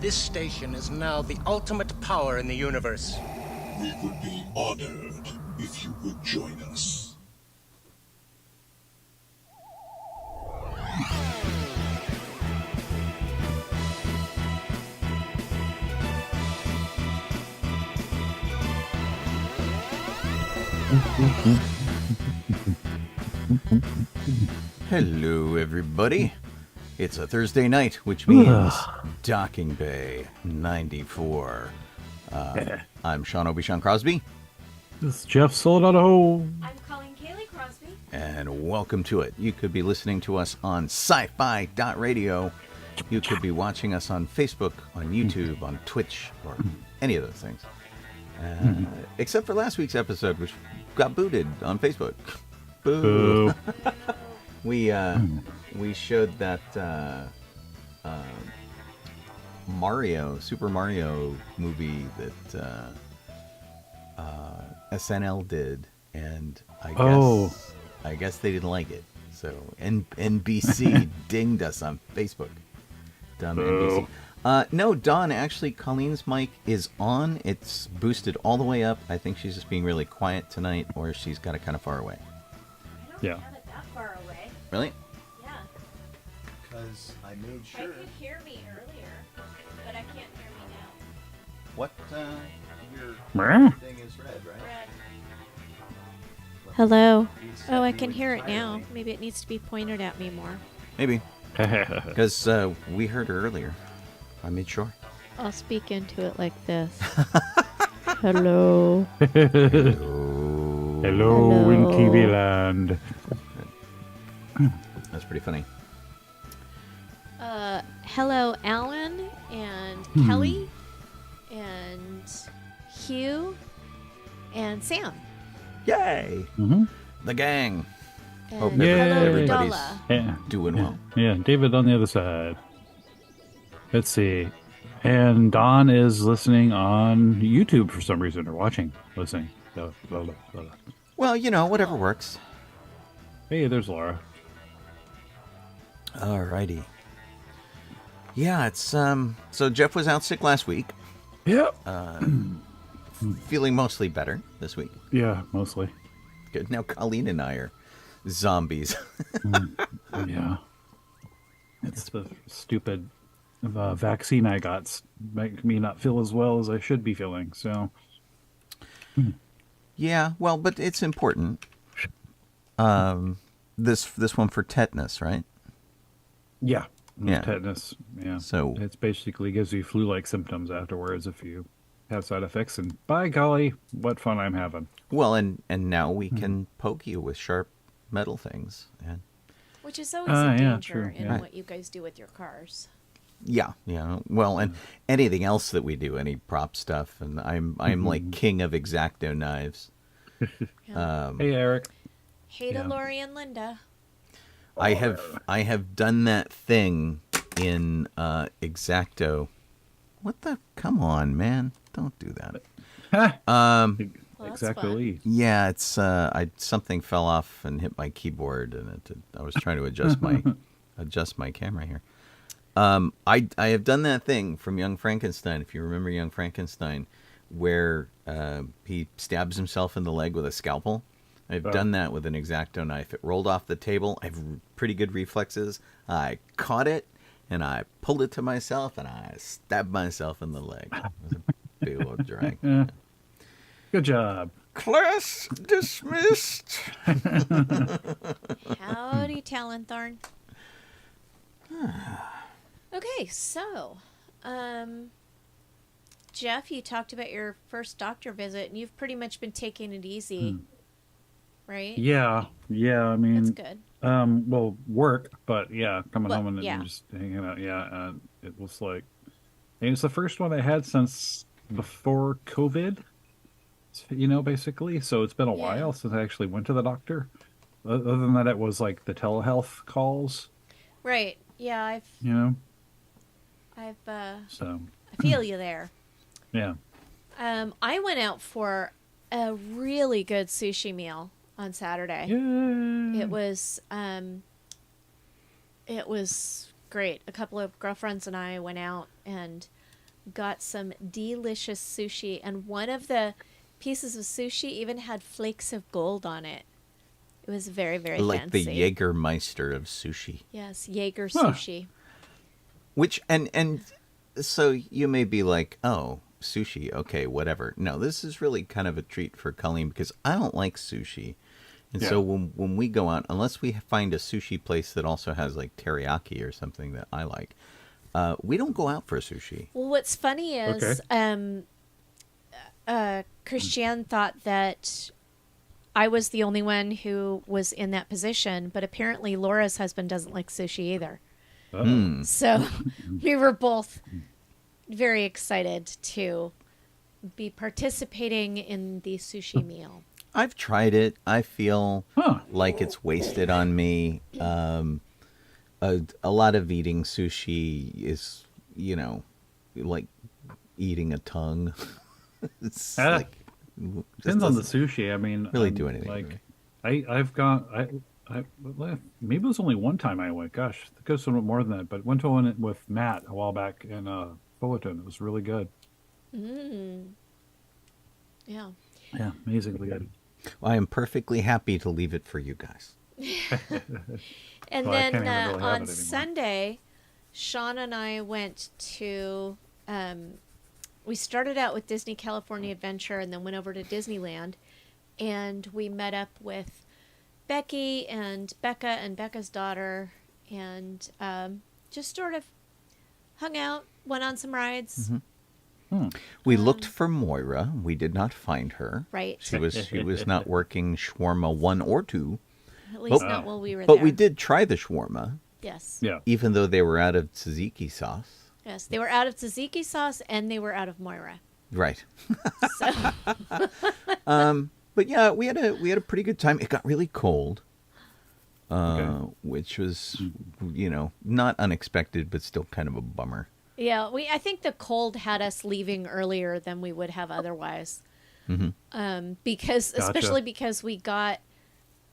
This station is now the ultimate power in the universe. We would be honored if you would join us. Hello, everybody. It's a Thursday night, which means Docking Bay 94. I'm Sean Obi-Shawn Crosby. This is Jeff Donoho. I'm Colleen Crosby. And welcome to it. You could be listening to us on sci-fi.radio. You could be watching us on Facebook, on YouTube, on Twitch, or any of those things. Except for last week's episode, which got booted on Facebook. Boo! We showed that Super Mario movie that SNL did, and I guess they didn't like it. So NBC dinged us on Facebook. Dumb NBC. No, Dawn, actually, Colleen's mic is on. It's boosted all the way up. I think she's just being really quiet tonight, or she's got it kind of far away. I don't have it that far away. Really? Yeah. Because I made sure. I could hear me earlier, but I can't hear me now. What your thing is red, right? Red. Hello. Oh, I can hear it now. Maybe it needs to be pointed at me more. Maybe. Because we heard her earlier. I made sure. I'll speak into it like this. Hello. Hello in TV land. That's pretty funny. Hello, Alan and Kelly and Hugh and Sam. Yay! The gang. And Hope hello, everybody's Dala. doing well. Yeah, David on the other side. Let's see. And Don is listening on YouTube for some reason, or listening. Well, whatever works. Hey, there's Laura. Alrighty. Yeah, it's so Jeff was out sick last week. Yeah. Feeling mostly better this week. Yeah, mostly. Good. Now Colleen and I are zombies. Yeah. It's the stupid vaccine I got make me not feel as well as I should be feeling. So. Yeah, well, but it's important. This one for tetanus, right? Yeah. Yeah. Tetanus. Yeah. So it basically gives you flu-like symptoms afterwards if you have side effects. And by golly, what fun I'm having. Well, and now we can poke you with sharp metal things. And Which is always a danger in yeah. what you guys do with your cars. yeah. Well, and anything else that we do, any prop stuff, and I'm like king of X-Acto knives. Hey, Eric. Hey to Lori and Linda. I have done that thing in X-Acto. What the? Come on, man! Don't do that. Well, Exactly. Yeah, it's something fell off and hit my keyboard, and I was trying to adjust my camera here. I have done that thing from Young Frankenstein, if you remember Young Frankenstein, where he stabs himself in the leg with a scalpel. I've done that with an X-Acto knife. It rolled off the table. I have pretty good reflexes. I caught it, and I pulled it to myself, and I stabbed myself in the leg. It was a big old drag. Good job. Class dismissed. Howdy, Talonthorn. Okay, so, Jeff, you talked about your first doctor visit, and you've pretty much been taking it easy, right? Yeah. I mean, That's good. Well, work, but yeah, coming Well, home and yeah. just hanging out. Yeah, it was like, and it's the first one I had since before COVID. Basically. So it's been a while since I actually went to the doctor. Other than that, it was like the telehealth calls. Right. Yeah, So I feel you there. yeah. I went out for a really good sushi meal on Saturday. Yay. It was great. A couple of girlfriends and I went out and got some delicious sushi, and one of the pieces of sushi even had flakes of gold on it. It was very, very like fancy. the Jägermeister of sushi. Yes, Jaeger sushi. Which and so you may be like, oh, sushi, okay, whatever. No, this is really kind of a treat for Colleen because I don't like sushi. And so when we go out, unless we find a sushi place that also has like teriyaki or something that I like, we don't go out for sushi. Well, what's funny is Christiane thought that I was the only one who was in that position, but apparently Laura's husband doesn't like sushi either. So we were both very excited to be participating in the sushi meal. I've tried it. I feel like it's wasted on me. A lot of eating sushi is, you know, like eating a tongue. It's like depends on the sushi. I mean, really do anything. Like, I've gone. Maybe it was only one time I went. Gosh, it goes a little more than that. But went to one with Matt a while back in Fullerton. It was really good. Yeah. Yeah, amazingly good. Well, I am perfectly happy to leave it for you guys. And Well, I then can't even really have it on anymore. Sunday, Sean and I went to. We started out with Disney California Adventure and then went over to Disneyland, and we met up with Becky and Becca's daughter, and just sort of hung out, went on some rides. We looked for Moira. We did not find her. Right. She was not working shawarma 1 or 2. At least not while we were But there. we did try the shawarma, Yes. Yeah. even though they were out of tzatziki sauce. Yes. They were out of tzatziki sauce and they were out of Moira. Right. So But yeah, we had a pretty good time. It got really cold, which was, you know, not unexpected, but still kind of a bummer. yeah, I think the cold had us leaving earlier than we would have otherwise. Because especially because we got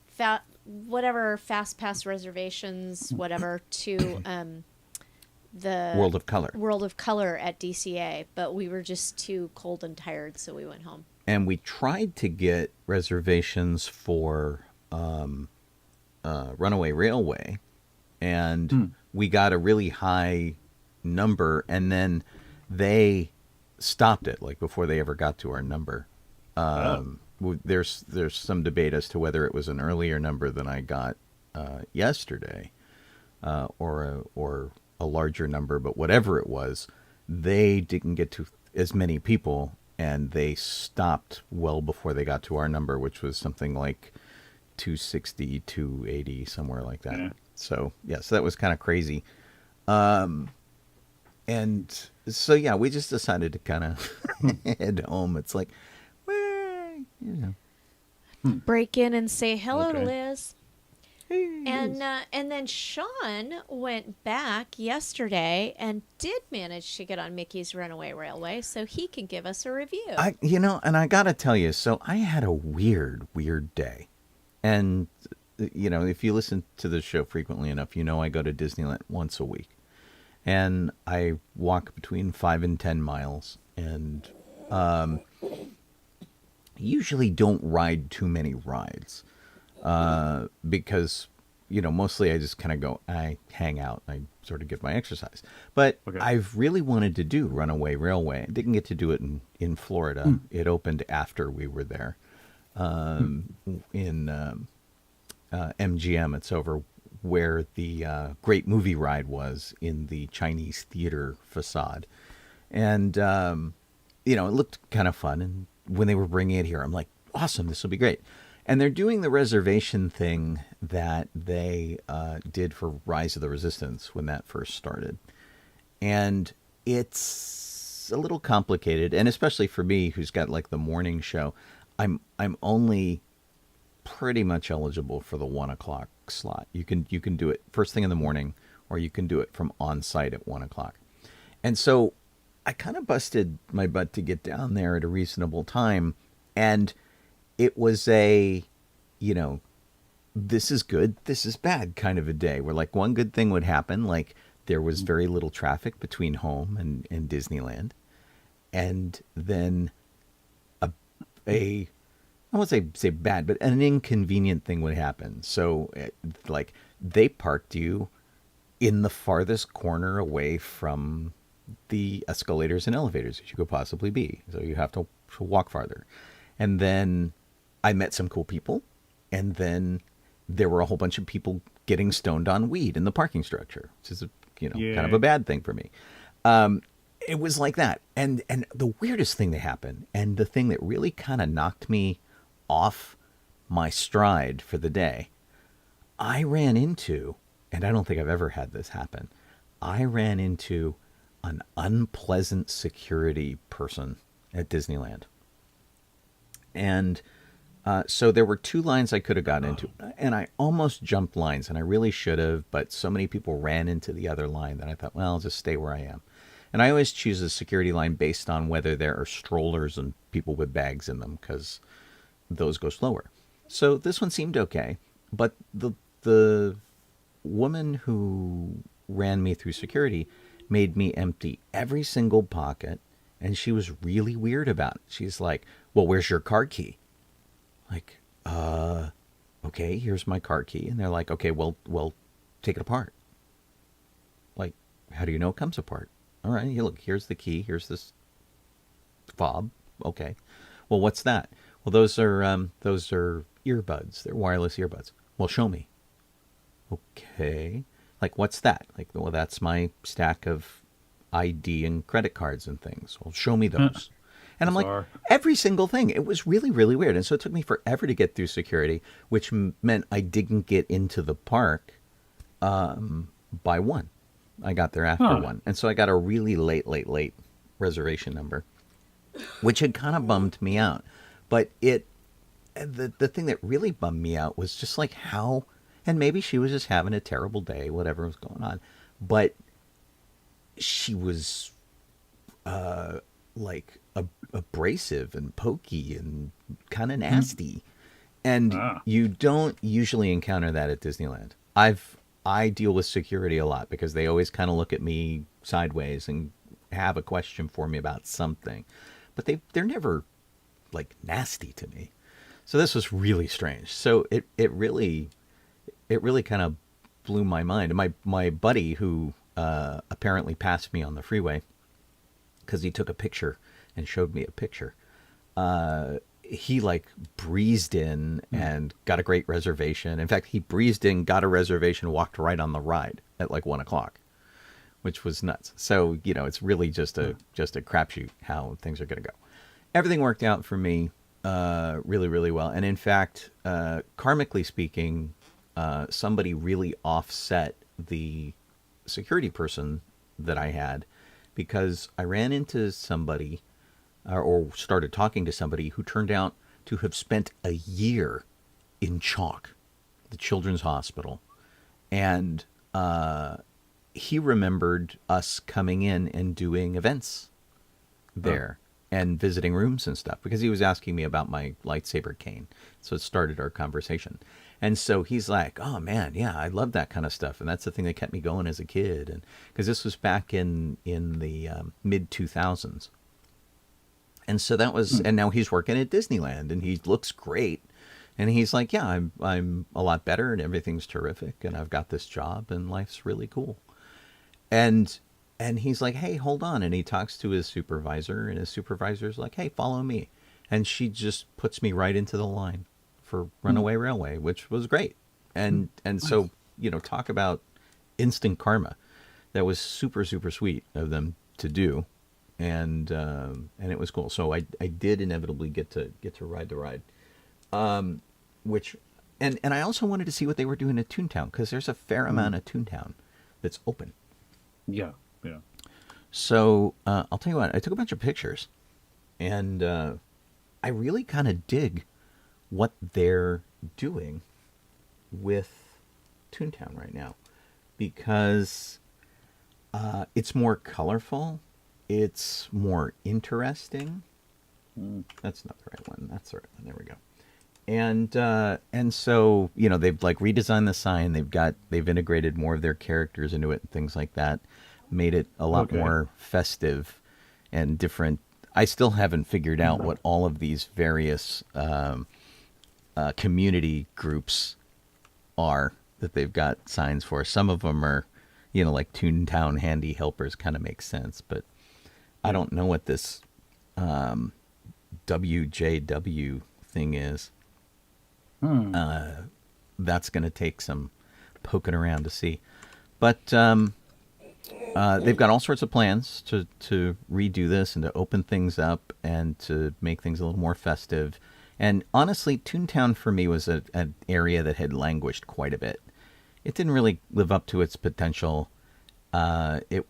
fast pass reservations, whatever, to the World of Color at DCA, but we were just too cold and tired, so we went home. And we tried to get reservations for Runaway Railway, and we got a really high number, and then they stopped it, like before they ever got to our number. There's some debate as to whether it was an earlier number than I got yesterday, or a larger number, but whatever it was, they didn't get to as many people, and they stopped well before they got to our number, which was something like 260, 280, somewhere like that. Yeah. So so that was kind of crazy. And so yeah, we just decided to kind of head home. It's like, well, you know. Break in and say hello to Okay. Liz. And then Sean went back yesterday and did manage to get on Mickey's Runaway Railway, so he can give us a review. And I gotta tell you, so I had a weird day. And, you know, if you listen to the show frequently enough, you know I go to Disneyland once a week. And I walk between 5 and 10 miles. And usually don't ride too many rides. Because, you know, mostly I just kind of go, I hang out, I sort of get my exercise. But I've really wanted to do Runaway Railway. I didn't get to do it in Florida. It opened after we were there. In MGM. It's over where the Great Movie Ride was in the Chinese theater facade. And, you know, it looked kind of fun. And when they were bringing it here, I'm like, awesome, this will be great. And they're doing the reservation thing that they did for Rise of the Resistance when that first started. And it's a little complicated. And especially for me, who's got like the morning show, I'm only pretty much eligible for the 1 o'clock slot. You can do it first thing in the morning, or you can do it from on site at 1 o'clock. And so I kind of busted my butt to get down there at a reasonable time. And it was a, you know, this is good, this is bad kind of a day, where like one good thing would happen, like there was very little traffic between home and Disneyland. And then I won't say bad, but an inconvenient thing would happen. So, like, they parked you in the farthest corner away from the escalators and elevators that you could possibly be. So you have to walk farther. And then I met some cool people. And then there were a whole bunch of people getting stoned on weed in the parking structure, which is, kind of a bad thing for me. It was like that. And the weirdest thing that happened, and the thing that really kind of knocked me off my stride for the day, I ran into, and I don't think I've ever had this happen, I ran into an unpleasant security person at Disneyland. And so there were two lines I could have gotten into, and I almost jumped lines, and I really should have, but so many people ran into the other line that I thought, well, I'll just stay where I am. And I always choose a security line based on whether there are strollers and people with bags in them, because those go slower. So this one seemed okay, but the woman who ran me through security made me empty every single pocket, and she was really weird about it. She's like, well, where's your car key? Like, okay, here's my car key. And they're like, okay, well, take it apart. Like, how do you know it comes apart? All right, look, here's the key. Here's this fob. Okay. Well, what's that? Well, those are earbuds. They're wireless earbuds. Well, show me. Okay. Like, what's that? Like, well, that's my stack of ID and credit cards and things. Well, show me those. And I'm like, every single thing. It was really, really weird. And so it took me forever to get through security, which meant I didn't get into the park by 1. I got there after 1. And so I got a really late reservation number, which had kind of bummed me out. But the thing that really bummed me out was just like how, and maybe she was just having a terrible day, whatever was going on, but she was like abrasive and pokey and kind of nasty. And you don't usually encounter that at Disneyland. I deal with security a lot because they always kind of look at me sideways and have a question for me about something, but they're never like nasty to me. So this was really strange. So it really kind of blew my mind. And my buddy who apparently passed me on the freeway because he took a picture and showed me a picture. He like breezed in and got a great reservation. In fact, he breezed in, got a reservation, walked right on the ride at like 1:00, which was nuts. So, it's really just a crapshoot how things are going to go. Everything worked out for me really, really well. And in fact, karmically speaking, somebody really offset the security person that I had, because I ran into somebody or started talking to somebody who turned out to have spent a year in CHOC, the Children's Hospital. And he remembered us coming in and doing events there and visiting rooms and stuff, because he was asking me about my lightsaber cane. So it started our conversation. And so he's like, oh, man, yeah, I love that kind of stuff. And that's the thing that kept me going as a kid. And because this was back in the mid-2000s. And so that was, and now he's working at Disneyland, and he looks great. And he's like, yeah, I'm a lot better, and everything's terrific, and I've got this job, and life's really cool. And he's like, hey, hold on. And he talks to his supervisor, and his supervisor's like, hey, follow me. And she just puts me right into the line for Runaway Railway, which was great. And so, talk about instant karma. That was super, super sweet of them to do. And it was cool. So I did inevitably get to ride the ride, which and I also wanted to see what they were doing at Toontown, because there's a fair amount of Toontown that's open. Yeah. So I'll tell you what, I took a bunch of pictures, and I really kind of dig what they're doing with Toontown right now, because it's more colorful. It's more interesting. That's not the right one. That's the right one. There we go. And so, you know, they've like redesigned the sign. They've integrated more of their characters into it and things like that. Made it a lot more festive and different. I still haven't figured out what all of these various community groups are that they've got signs for. Some of them are, you know, like Toontown Handy Helpers, kind of makes sense, but I don't know what this WJW thing is. That's going to take some poking around to see. But they've got all sorts of plans to redo this and to open things up and to make things a little more festive. And honestly, Toontown for me was an area that had languished quite a bit. It didn't really live up to its potential. It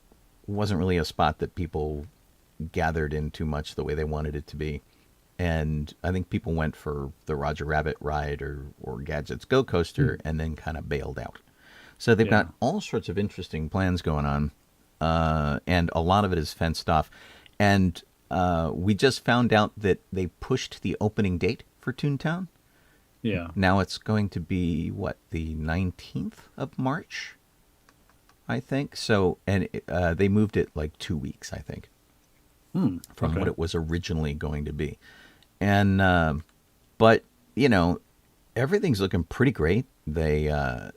wasn't really a spot that people gathered in too much the way they wanted it to be. And I think people went for the Roger Rabbit ride or Gadget's Go Coaster and then kind of bailed out. So they've got all sorts of interesting plans going on. And a lot of it is fenced off. And we just found out that they pushed the opening date for Toontown. Yeah. Now it's going to be, the 19th of March, I think. So, and they moved it like 2 weeks, I think, from what it was originally going to be. And, but, you know, everything's looking pretty great. They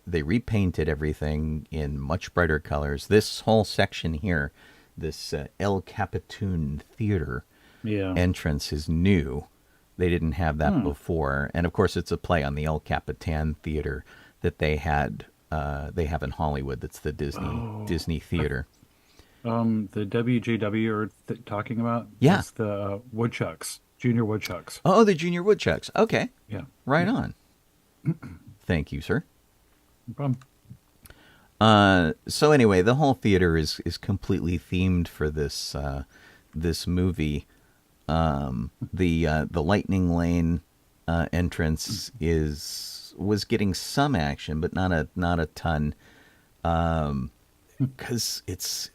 repainted everything in much brighter colors. This whole section here, this El Capitan Theater entrance is new. They didn't have that before. And of course, it's a play on the El Capitan Theater that they have in Hollywood. That's the Disney Theater. The WJW you're talking about? Yeah. It's the Woodchucks, Junior Woodchucks. Oh, the Junior Woodchucks. Okay. Yeah. Right on. Thank you, sir. No problem. So anyway, the whole theater is completely themed for this movie. The Lightning Lane entrance was getting some action, but not a ton, because it's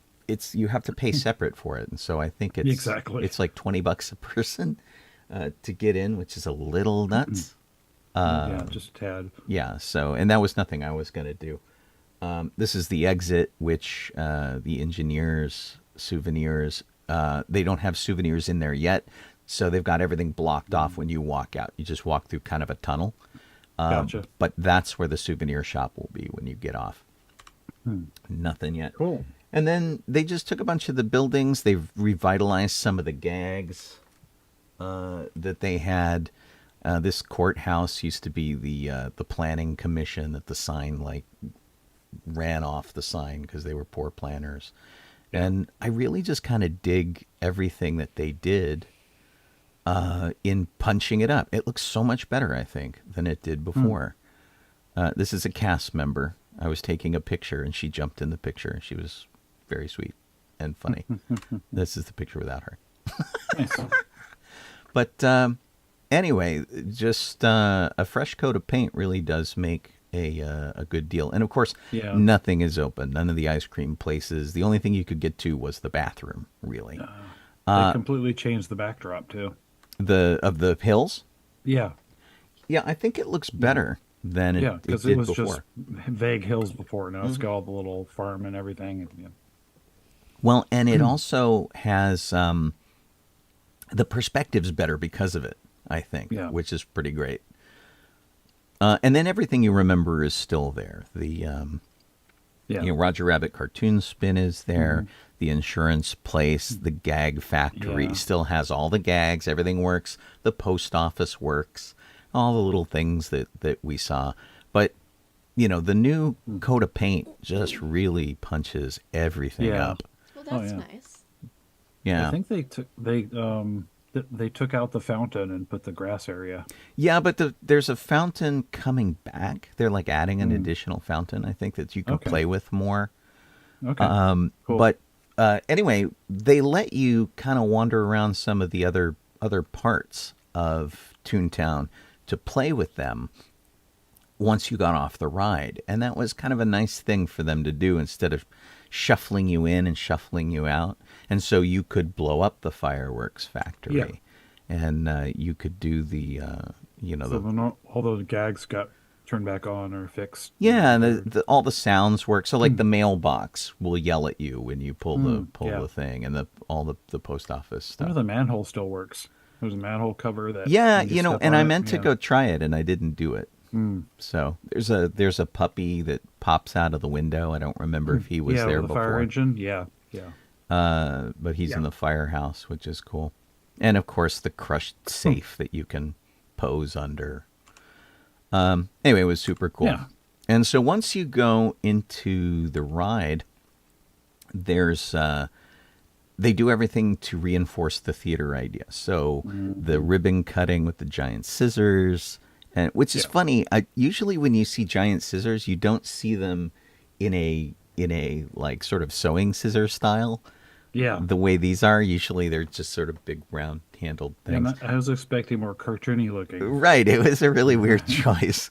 you have to pay separate for it, and so I think it's like $20 a person to get in, which is a little nuts. Yeah, just a tad. Yeah, so, and that was nothing I was going to do. This is the exit, which the engineers' souvenirs, they don't have souvenirs in there yet, so they've got everything blocked off when you walk out. You just walk through kind of a tunnel. Gotcha. But that's where the souvenir shop will be when you get off. Nothing yet. Cool. And then they just took a bunch of the buildings. They've revitalized some of the gags that they had. This courthouse used to be the planning commission that the sign ran off the sign because they were poor planners. And I really just kind of dig everything that they did in punching it up. It looks so much better, I think, than it did before. This is a cast member. I was taking a picture and she jumped in the picture. She was very sweet and funny. This is the picture without her. Nice. But anyway, just a fresh coat of paint really does make a good deal. And of course, nothing is open. None of the ice cream places. The only thing you could get to was the bathroom, really. They completely changed the backdrop too. Of the hills? Yeah. Yeah, I think it looks better than it did because it was before. just vague hills before. Now it's got all the little farm and everything. Yeah. Well, and it also has the perspective's better because of it, I think, which is pretty great. And then everything you remember is still there. The Roger Rabbit cartoon spin is there. The insurance place, the gag factory still has all the gags. Everything works. The post office works. All the little things that we saw. But, the new coat of paint just really punches everything up. Well, that's nice. Yeah. I think they took out the fountain and put the grass area. Yeah, but there's a fountain coming back. They're like adding an additional fountain, I think, that you can play with more. Okay. Cool. But anyway, they let you kind of wander around some of the other parts of Toontown to play with them once you got off the ride. And that was kind of a nice thing for them to do instead of shuffling you in and shuffling you out. And so you could blow up the fireworks factory and you could do the you know, So all those gags got turned back on or fixed. yeah, and all the sounds work. So like the mailbox will yell at you when you pull yeah. the thing, and all the post office I wonder stuff. if the manhole still works. There's a manhole cover that. Yeah, you step and on I it. meant to Yeah. go try it, and I didn't do it. So there's a puppy that pops out of the window. I don't remember if he was Yeah, there with the before. fire engine. Yeah, yeah. But he's in Yeah. the firehouse, which is cool. And of course, the crushed safe that you can pose under. Anyway, it was super cool. Yeah. And so once you go into the ride, there's they do everything to reinforce the theater idea. So the ribbon cutting with the giant scissors, and which is funny. Usually when you see giant scissors, you don't see them in a like sort of sewing scissor style. Yeah. The way these are, usually they're just sort of big round handled And things. I was expecting more cartoony looking. Right. It was a really weird choice,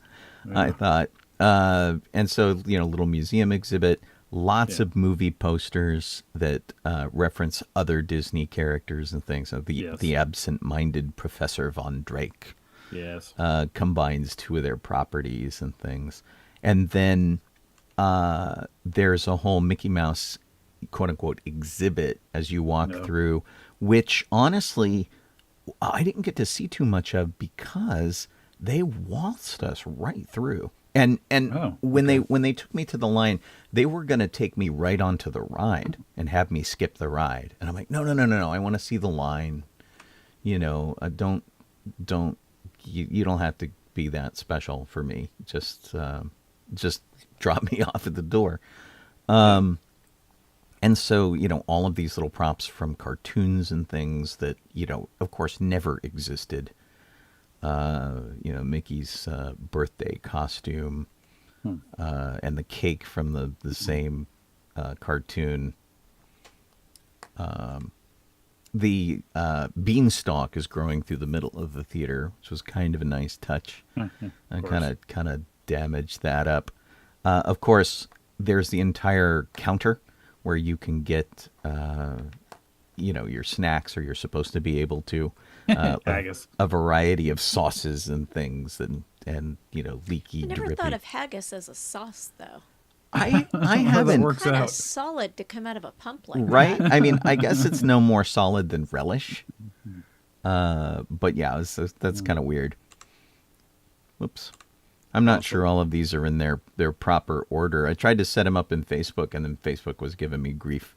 I thought. And so, you know, little museum exhibit, lots of movie posters that reference other Disney characters and things. So the absent-minded Professor Von Drake Yes. combines two of their properties and things. And then there's a whole Mickey Mouse quote-unquote exhibit as you walk through, which honestly I didn't get to see too much of because they waltzed us right through. And when they took me to the line, they were going to take me right onto the ride and have me skip the ride. And I'm like, no, I want to see the line. You know, you don't have to be that special for me. Just drop me off at the door. And so, you know, all of these little props from cartoons and things that, you know, of course, never existed. You know, Mickey's birthday costume and the cake from the same cartoon. The beanstalk is growing through the middle of the theater, which was kind of a nice touch. I kind of damaged that up. Of course, there's the entire counter where you can get, you know, your snacks, or you're supposed to be able to, a variety of sauces and things, and you know, leaky, I never drippy. thought of haggis as a sauce, though. I That haven't. works Kind of out. solid to come out of a pump like Right? that. I mean, I guess it's no more solid than relish. But yeah, that's kind of weird. Whoops. I'm not sure all of these are in their proper order. I tried to set them up in Facebook, and then Facebook was giving me grief.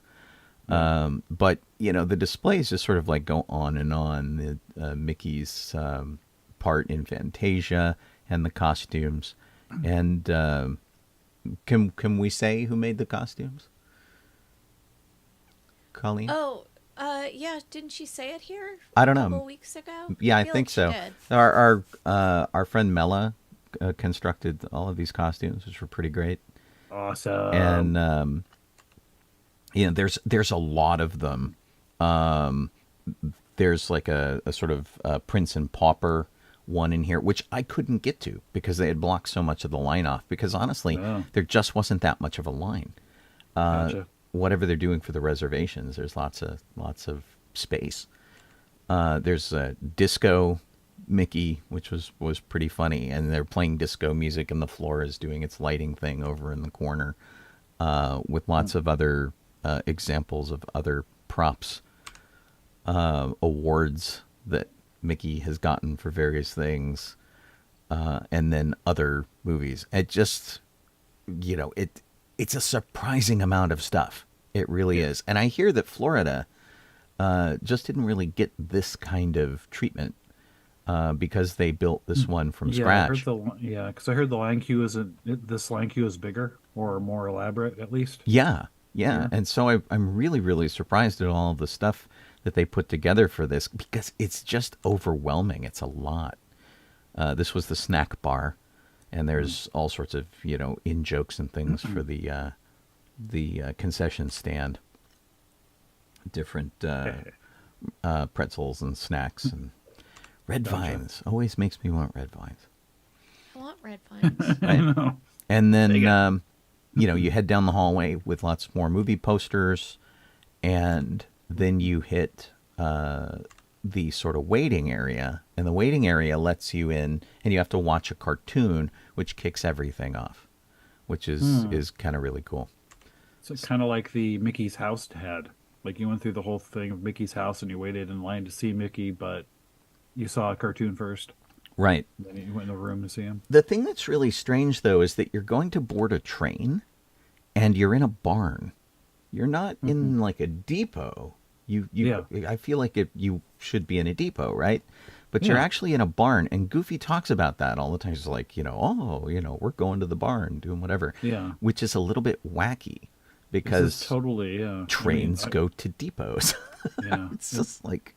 But, you know, the displays just sort of like go on and on. Mickey's part in Fantasia and the costumes. And can we say who made the costumes? Colleen? Oh, yeah. Didn't she say it here? I don't know. A couple weeks ago. Yeah, I feel think like she so. did. Our friend Mela constructed all of these costumes, which were pretty great. Awesome. And you know, there's a lot of them. There's like a sort of Prince and Pauper one in here, which I couldn't get to because they had blocked so much of the line off. Because honestly, there just wasn't that much of a line. Gotcha. Whatever they're doing for the reservations, there's lots of space. There's a disco Mickey, which was pretty funny, and they're playing disco music, and the floor is doing its lighting thing over in the corner, with lots of other examples of other props, awards that Mickey has gotten for various things, and then other movies. It just, you know, it's a surprising amount of stuff. It really is. And I hear that Florida just didn't really get this kind of treatment because they built this one from scratch. Because I heard the line queue this line queue is bigger or more elaborate, at least. Yeah. And so I'm really, really surprised at all of the stuff that they put together for this, because it's just overwhelming. It's a lot. This was the snack bar, and there's all sorts of, you know, in-jokes and things for the concession stand. Different pretzels and snacks and red vines. Always makes me want red vines. I want red vines. I know. And then, you know, you head down the hallway with lots more movie posters, and then you hit the sort of waiting area, and the waiting area lets you in, and you have to watch a cartoon, which kicks everything off, which is kind of really cool. So kind of like the Mickey's house had. Like you went through the whole thing of Mickey's house and you waited in line to see Mickey, but you saw a cartoon first. Right. Then you went in the room to see him. The thing that's really strange, though, is that you're going to board a train, and you're in a barn. You're not in like a depot. I feel like you should be in a depot, right? But you're actually in a barn, and Goofy talks about that all the time. He's like, we're going to the barn, doing whatever. Yeah. Which is a little bit wacky because totally trains go to depots. Yeah. It's just like.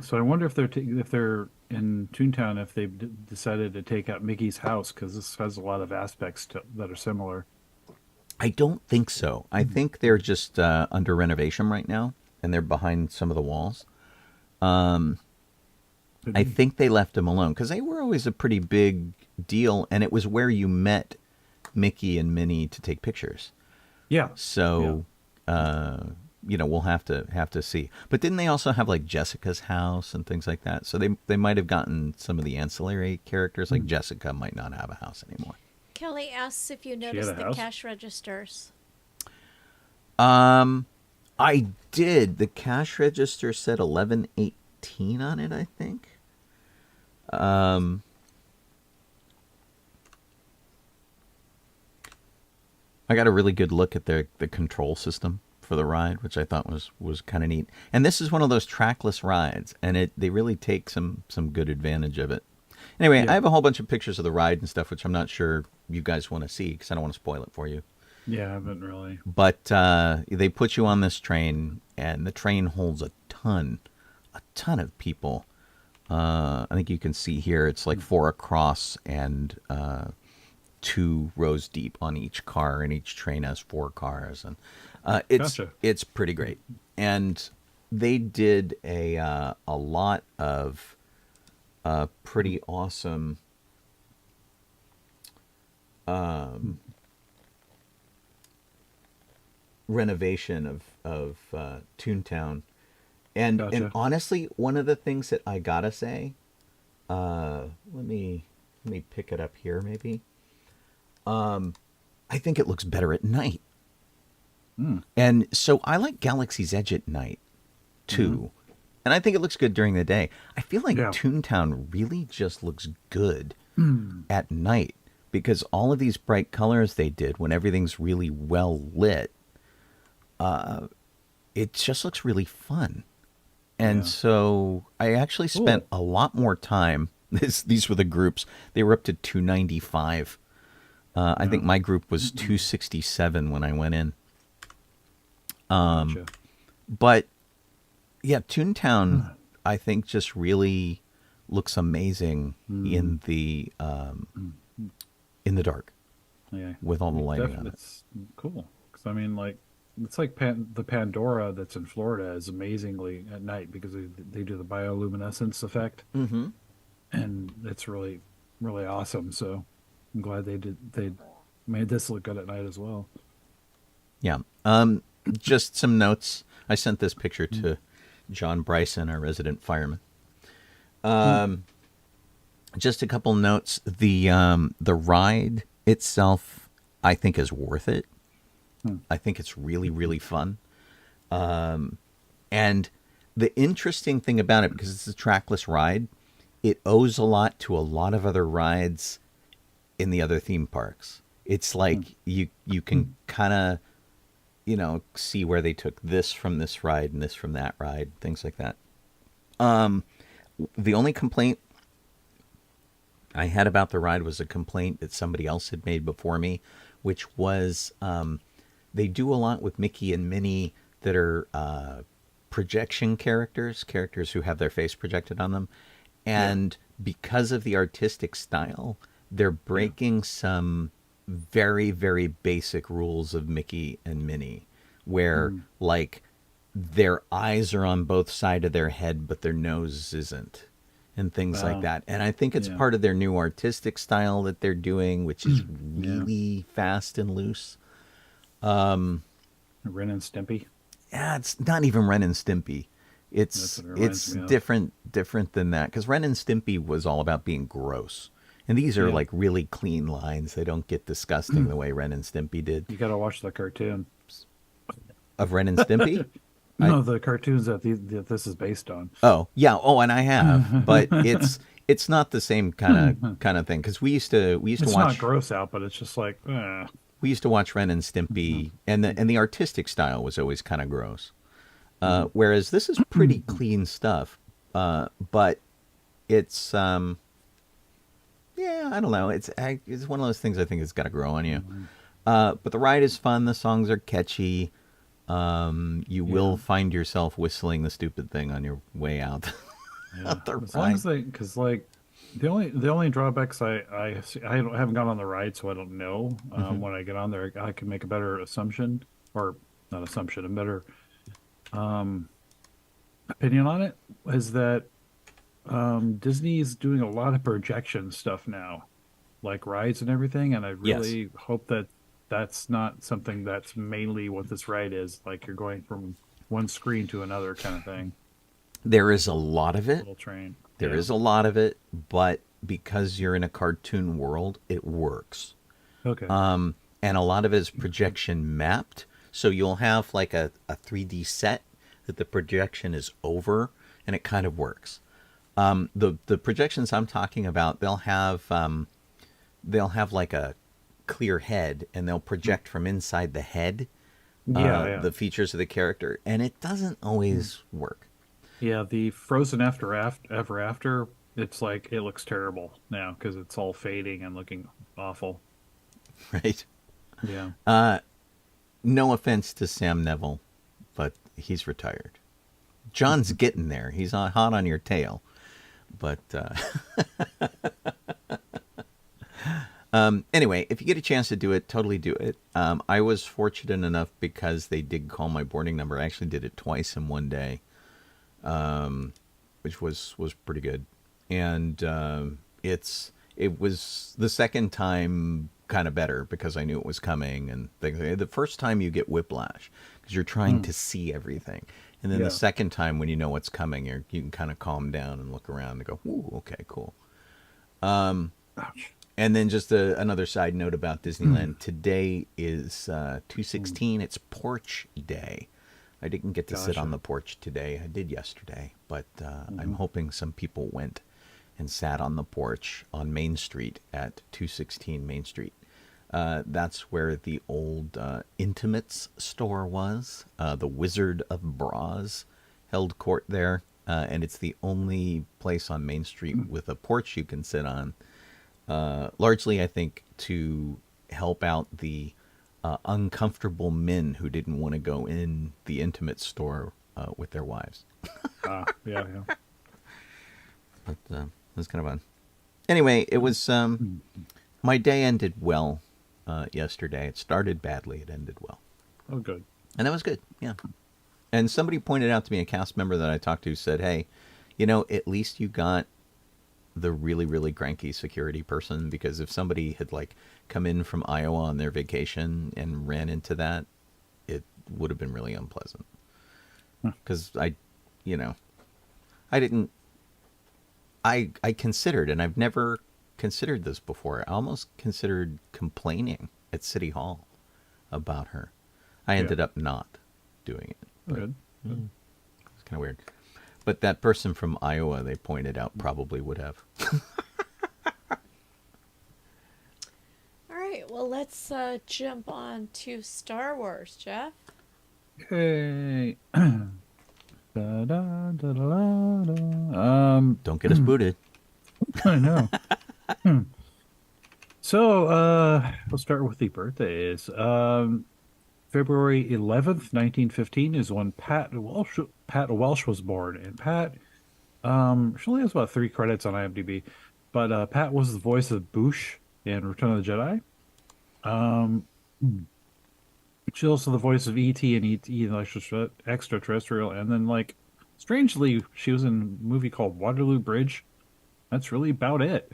So I wonder if they're in Toontown, if they've decided to take out Mickey's house, because this has a lot of aspects that are similar. I don't think so. I think they're just under renovation right now, and they're behind some of the walls. I think they left them alone because they were always a pretty big deal, and it was where you met Mickey and Minnie to take pictures. Yeah. So, we'll have to see. But didn't they also have like Jessica's house and things like that? So they might have gotten some of the ancillary characters. Like Jessica might not have a house anymore. Kelly asks if you had noticed a the house? cash registers. I did. The cash register said 1118 on it, I think. I got a really good look at the control system for the ride, which I thought was kind of neat. And this is one of those trackless rides, and they really take some good advantage of it. Anyway, I have a whole bunch of pictures of the ride and stuff, which I'm not sure you guys want to see because I don't want to spoil it for you. Yeah, I haven't really. But they put you on this train, and the train holds a ton of people. I think you can see here it's like 4 across and 2 rows deep on each car, and each train has 4 cars, and it's pretty great. And they did a lot of pretty awesome renovation of Toontown. And honestly, one of the things that I gotta say, let me pick it up here maybe. I think it looks better at night. And so I like Galaxy's Edge at night too. And I think it looks good during the day. I feel like Toontown really just looks good at night because all of these bright colors they did when everything's really well lit, it just looks really fun. And so I actually spent a lot more time. These were the groups. They were up to 295. I think my group was 267 when I went in. But yeah, Toontown, I think, just really looks amazing in the dark. Yeah, with all the lighting on it. It's cool because I mean, like. It's like the Pandora that's in Florida is amazingly at night because they do the bioluminescence effect, and it's really, really awesome. So I'm glad they made this look good at night as well. Yeah. Just some notes. I sent this picture to John Bryson, our resident fireman. Just a couple notes. The ride itself, I think, is worth it. I think it's really, really fun. And the interesting thing about it, because it's a trackless ride, it owes a lot to a lot of other rides in the other theme parks. It's like you can kind of, see where they took this from this ride and this from that ride, things like that. The only complaint I had about the ride was a complaint that somebody else had made before me, which was... they do a lot with Mickey and Minnie that are projection characters who have their face projected on them. And because of the artistic style, they're breaking some very, very basic rules of Mickey and Minnie, where like their eyes are on both sides of their head, but their nose isn't, and things like that. And I think it's part of their new artistic style that they're doing, which is really fast and loose. Ren and Stimpy. Yeah, it's not even Ren and Stimpy. It's That's what it reminds me of. different than that, because Ren and Stimpy was all about being gross, and these are Yeah. like really clean lines. They don't get disgusting the way Ren and Stimpy did. You gotta watch the cartoon. Of Ren and Stimpy. No, the cartoons that this is based on. Oh yeah. Oh, and I have, but it's not the same kind of thing, because we used to It's watch. not gross out, but it's just like, We used to watch Ren and Stimpy, and the artistic style was always kind of gross. Whereas this is pretty clean stuff, but it's yeah, I don't know. It's one of those things I think it's got to grow on you. But the ride is fun. The songs are catchy. You will find yourself whistling the stupid thing on your way out. yeah. The As long ride. as because like the only drawbacks haven't gone on the ride, so I don't know. When I get on there, I can make a better assumption, or not assumption, a better opinion on it. Is that Disney's doing a lot of projection stuff now, like rides and everything, and I really hope that that's not something that's mainly what this ride is. Like you're going from one screen to another kind of thing. There is a lot of it. Little train. There is a lot of it, but because you're in a cartoon world, it works. Okay. And a lot of it is projection mapped. So you'll have like a 3D set that the projection is over, and it kind of works. The projections I'm talking about, they'll have like a clear head, and they'll project from inside the head the features of the character, and it doesn't always work. Yeah, the Frozen Ever After, it's like it looks terrible now because it's all fading and looking awful. Right? Yeah. No offense to Sam Neville, but he's retired. John's getting there. He's hot on your tail. But anyway, if you get a chance to do it, totally do it. I was fortunate enough because they did call my boarding number. I actually did it twice in one day, which was pretty good. And it was the second time kind of better because I knew it was coming. And the first time you get whiplash because you're trying to see everything. And then the second time when you know what's coming, you can kind of calm down and look around and go, ooh, okay, cool. Ouch. And then just another side note about Disneyland. Today is 2/16. It's Porch Day. I didn't get to sit on the porch today. I did yesterday. But I'm hoping some people went and sat on the porch on Main Street at 216 Main Street. That's where the old Intimates store was. The Wizard of Bras held court there. And it's the only place on Main Street with a porch you can sit on. Largely, I think, to help out the uncomfortable men who didn't want to go in the Intimate store with their wives. Yeah. But it was kind of fun. Anyway, it was my day ended well yesterday. It started badly. It ended well. Oh, good. And that was good, yeah. And somebody pointed out to me, a cast member that I talked to said, hey, at least you got the really, really cranky security person, because if somebody had like come in from Iowa on their vacation and ran into that, it would have been really unpleasant. Because I considered, and I've never considered this before, I almost considered complaining at City Hall about her. I ended up not doing it. But Good. it's kind of weird. But that person from Iowa, they pointed out, probably would have. All right, well, let's jump on to Star Wars, Jeff. Hey. Da-da-da-da-da. Don't get us booted. I know. So, we'll start with the birthdays. February 11th, 1915 is when Pat Welsh was born. And Pat, she only has about 3 credits on IMDb, but Pat was the voice of Boushh in Return of the Jedi. She's also the voice of E.T. and E.T. the Extraterrestrial. And then, strangely, she was in a movie called Waterloo Bridge. That's really about it.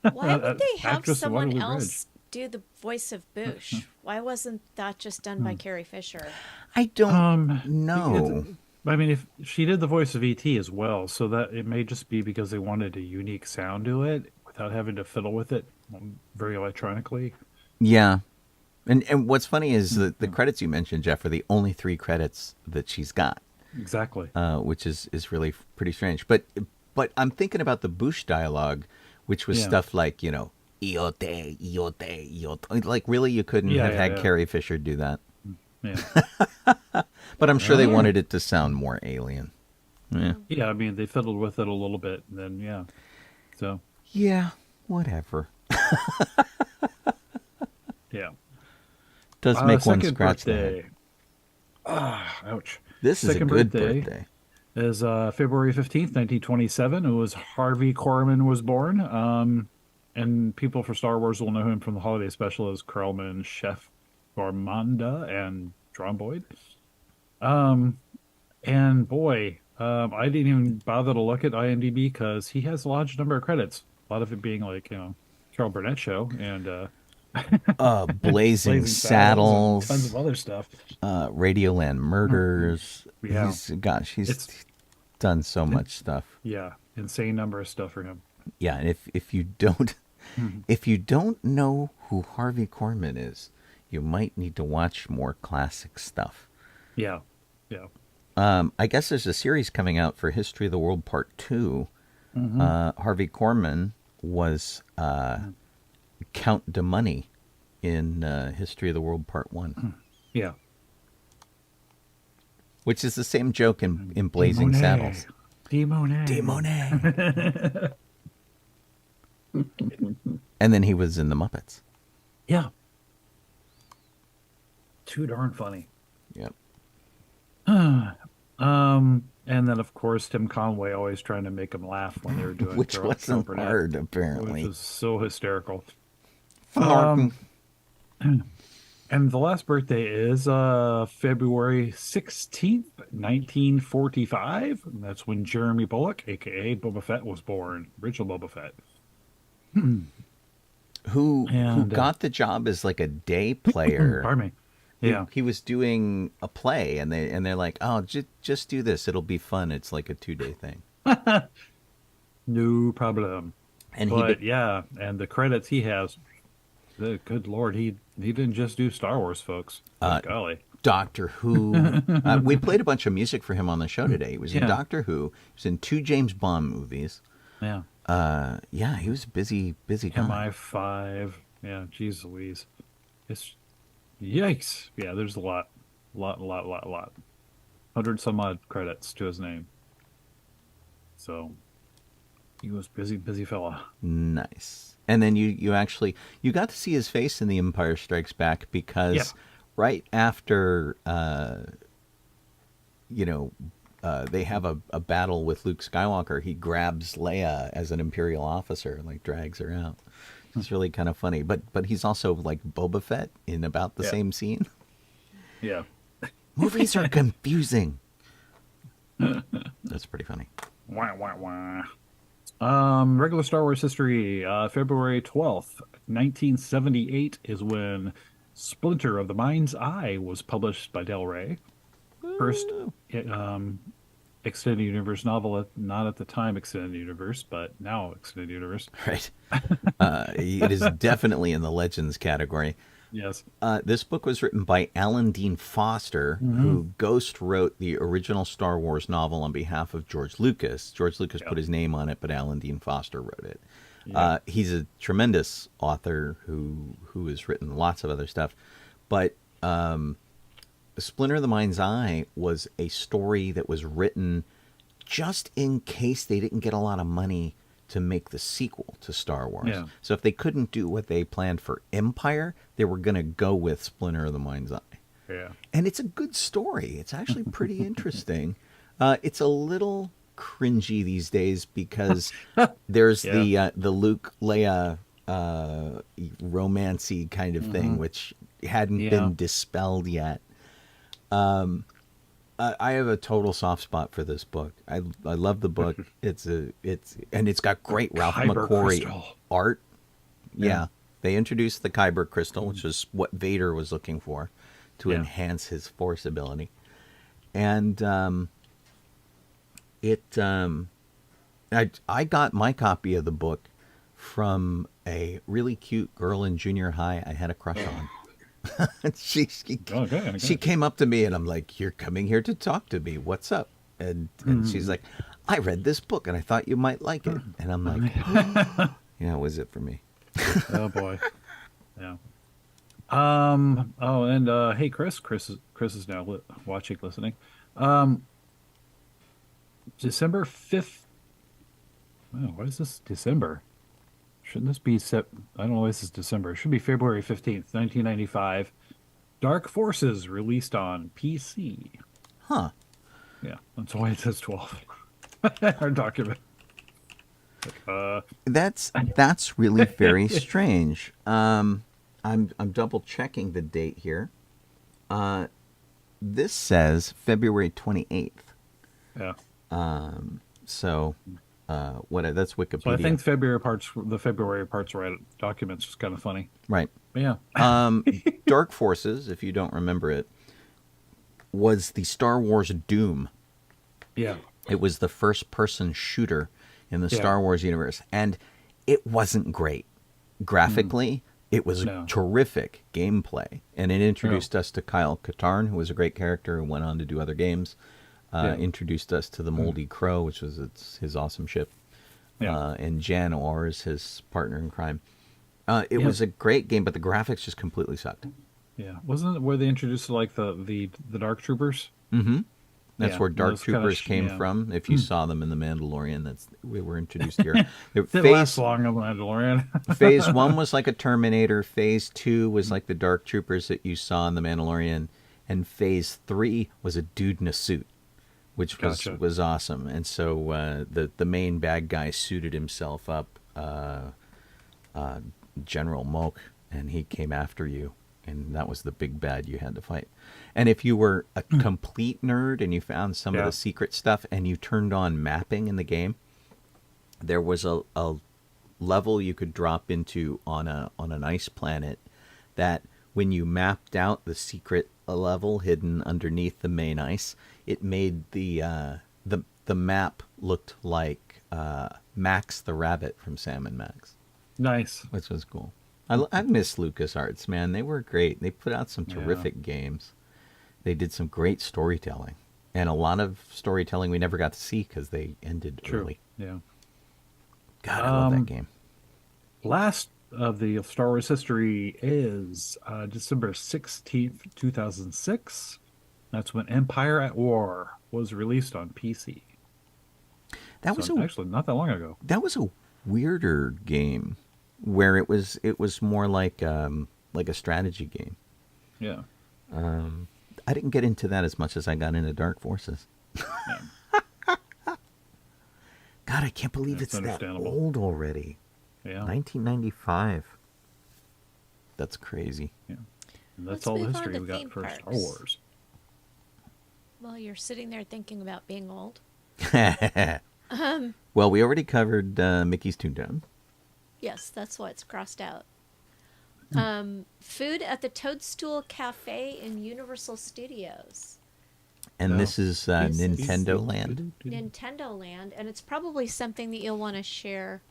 Why would they have Actress in someone Waterloo else do the voice of Boushh? Why wasn't that just done by Carrie Fisher? I don't know. I mean, if she did the voice of ET as well, so that it may just be because they wanted a unique sound to it without having to fiddle with it very electronically. Yeah. And what's funny is that the credits you mentioned, Jeff, are the only 3 credits that she's got, Exactly. which is really pretty strange. But I'm thinking about the Bush dialogue, which was Yeah. stuff like, Iote, Iote, Iote. Like, really, you couldn't Yeah, have yeah, had yeah. Carrie Fisher do that. Yeah. But I'm sure they wanted it to sound more alien. Yeah. Yeah, I mean, they fiddled with it a little bit, and then, yeah. So, Yeah, whatever. yeah. Does make one Second scratch the birthday. head. Ouch. This is Second a good birthday. is February 15th, 1927. It was Harvey Korman was born. And people for Star Wars will know him from the holiday special as Carlman, Chef Gormanda, and Dromboid. And boy, I didn't even bother to look at IMDb because he has a large number of credits. A lot of it being like, Carol Burnett show and Blazing and Saddles, tons of other stuff. Radioland Murders. Yeah. He's done so much stuff. Yeah, insane number of stuff for him. Yeah, and if you don't if you don't know who Harvey Korman is, you might need to watch more classic stuff. Yeah, yeah. I guess there's a series coming out for History of the World Part 2. Harvey Korman was Count de Money in History of the World Part 1. Yeah. Which is the same joke in Blazing Saddles. Demonet. And then he was in The Muppets. Yeah. Too darn funny. Yep. And then of course Tim Conway always trying to make him laugh when they were doing Which Carol wasn't Burnett, hard, which apparently. was so hysterical. Martin. And the last birthday is February 16th, 1945. And that's when Jeremy Bulloch, a.k.a. Boba Fett, was born. Original Boba Fett. who And, got the job as like a day player. Pardon me. Yeah. He was doing a play, and they're like, "Oh, just do this. It'll be fun. It's like a 2-day thing." No problem. And But yeah, and the credits he has, the good Lord, he didn't just do Star Wars, folks. Good golly. Doctor Who. We played a bunch of music for him on the show today. He was in Yeah. Doctor Who. He was in 2 James Bond movies. Yeah. Yeah, he was a busy guy. MI5. Yeah, jeez Louise. It's yikes. Yeah, there's a lot. 100 some odd credits to his name. So he was busy fella. Nice. And then you actually got to see his face in The Empire Strikes Back because right after they have a battle with Luke Skywalker, he grabs Leia as an Imperial officer and like drags her out. It's really kind of funny. But he's also like Boba Fett in about the same scene. Yeah. Movies are confusing. That's pretty funny. Wah, wah, wah. Regular Star Wars history, February 12th, 1978 is when Splinter of the Mind's Eye was published by Del Rey. First extended universe novel, not at the time extended universe, but now extended universe. Right. It is definitely in the Legends category. Yes. This book was written by Alan Dean Foster, who ghost wrote the original Star Wars novel on behalf of George Lucas. George Lucas put his name on it, but Alan Dean Foster wrote it. He's a tremendous author who has written lots of other stuff. But Splinter of the Mind's Eye was a story that was written just in case they didn't get a lot of money to make the sequel to Star Wars. Yeah. So if they couldn't do what they planned for Empire, they were going to go with Splinter of the Mind's Eye. Yeah. And it's a good story. It's actually pretty interesting. It's a little cringy these days because there's the Luke Leia romancy kind of thing, which hadn't been dispelled yet. I have a total soft spot for this book. I love the book. It's got great Ralph Kyber McQuarrie crystal. art. Yeah. They introduced the Kyber crystal, which is what Vader was looking for to enhance his Force ability. And I got my copy of the book from a really cute girl in junior high I had a crush on. she Okay. she came up to me and I'm like, "You're coming here to talk to me. What's up?" And she's like, "I read this book and I thought you might like it." And I'm like, "Yeah, was it for me?" Oh boy. Yeah. Oh, and hey, Chris is now watching, listening. December 5th. Oh, what is this? December? Shouldn't this be I don't know. This is December. It should be February 15th, 1995. Dark Forces released on PC. Huh. Yeah, that's why it says 12. Our document. That's really very strange. I'm double checking the date here. This says February 28th. Yeah. So that's Wikipedia. So I think the February parts right documents is kind of funny. Right. But yeah. Dark Forces, if you don't remember it, was the Star Wars Doom. Yeah. It was the first-person shooter in the Yeah. Star Wars universe, and it wasn't great. Graphically, it was terrific gameplay, and it introduced us to Kyle Katarn, who was a great character who went on to do other games. Introduced us to the Moldy Crow, which was his awesome ship, and Jan Orr is his partner in crime. It was a great game, but the graphics just completely sucked. Yeah, wasn't it where they introduced like the Dark Troopers? Mm-hmm. That's where Dark those Troopers kinda came from. If you saw them in The Mandalorian, we were introduced here. Didn't last long on Mandalorian. Phase 1 was like a Terminator. Phase 2 was like the Dark Troopers that you saw in The Mandalorian. And Phase 3 was a dude in a suit, which was awesome. And so the main bad guy suited himself up, General Moke, and he came after you. And that was the big bad you had to fight. And if you were a complete nerd and you found some of the secret stuff and you turned on mapping in the game, there was a level you could drop into on an ice planet that when you mapped out the secret level hidden underneath the main ice, it made the map looked like Max the Rabbit from Sam and Max. Nice. Which was cool. I miss LucasArts, man. They were great. They put out some terrific games. They did some great storytelling. And a lot of storytelling we never got to see because they ended early. Yeah. God, I love that game. Last of the Star Wars history is December 16th, 2006. That's when Empire at War was released on PC. That was actually not that long ago. That was a weirder game where it was more like a strategy game. Yeah. I didn't get into that as much as I got into Dark Forces. God, I can't believe it's that old already. Yeah. 1995. That's crazy. Yeah. And that's Let's all the move on history to we got theme for Star parks. Wars. While you're sitting there thinking about being old. Well, we already covered Mickey's Toontown. Yes, that's what's crossed out. Food at the Toadstool Cafe in Universal Studios. And this is Nintendo Land. Nintendo Land, and it's probably something that you'll want to share.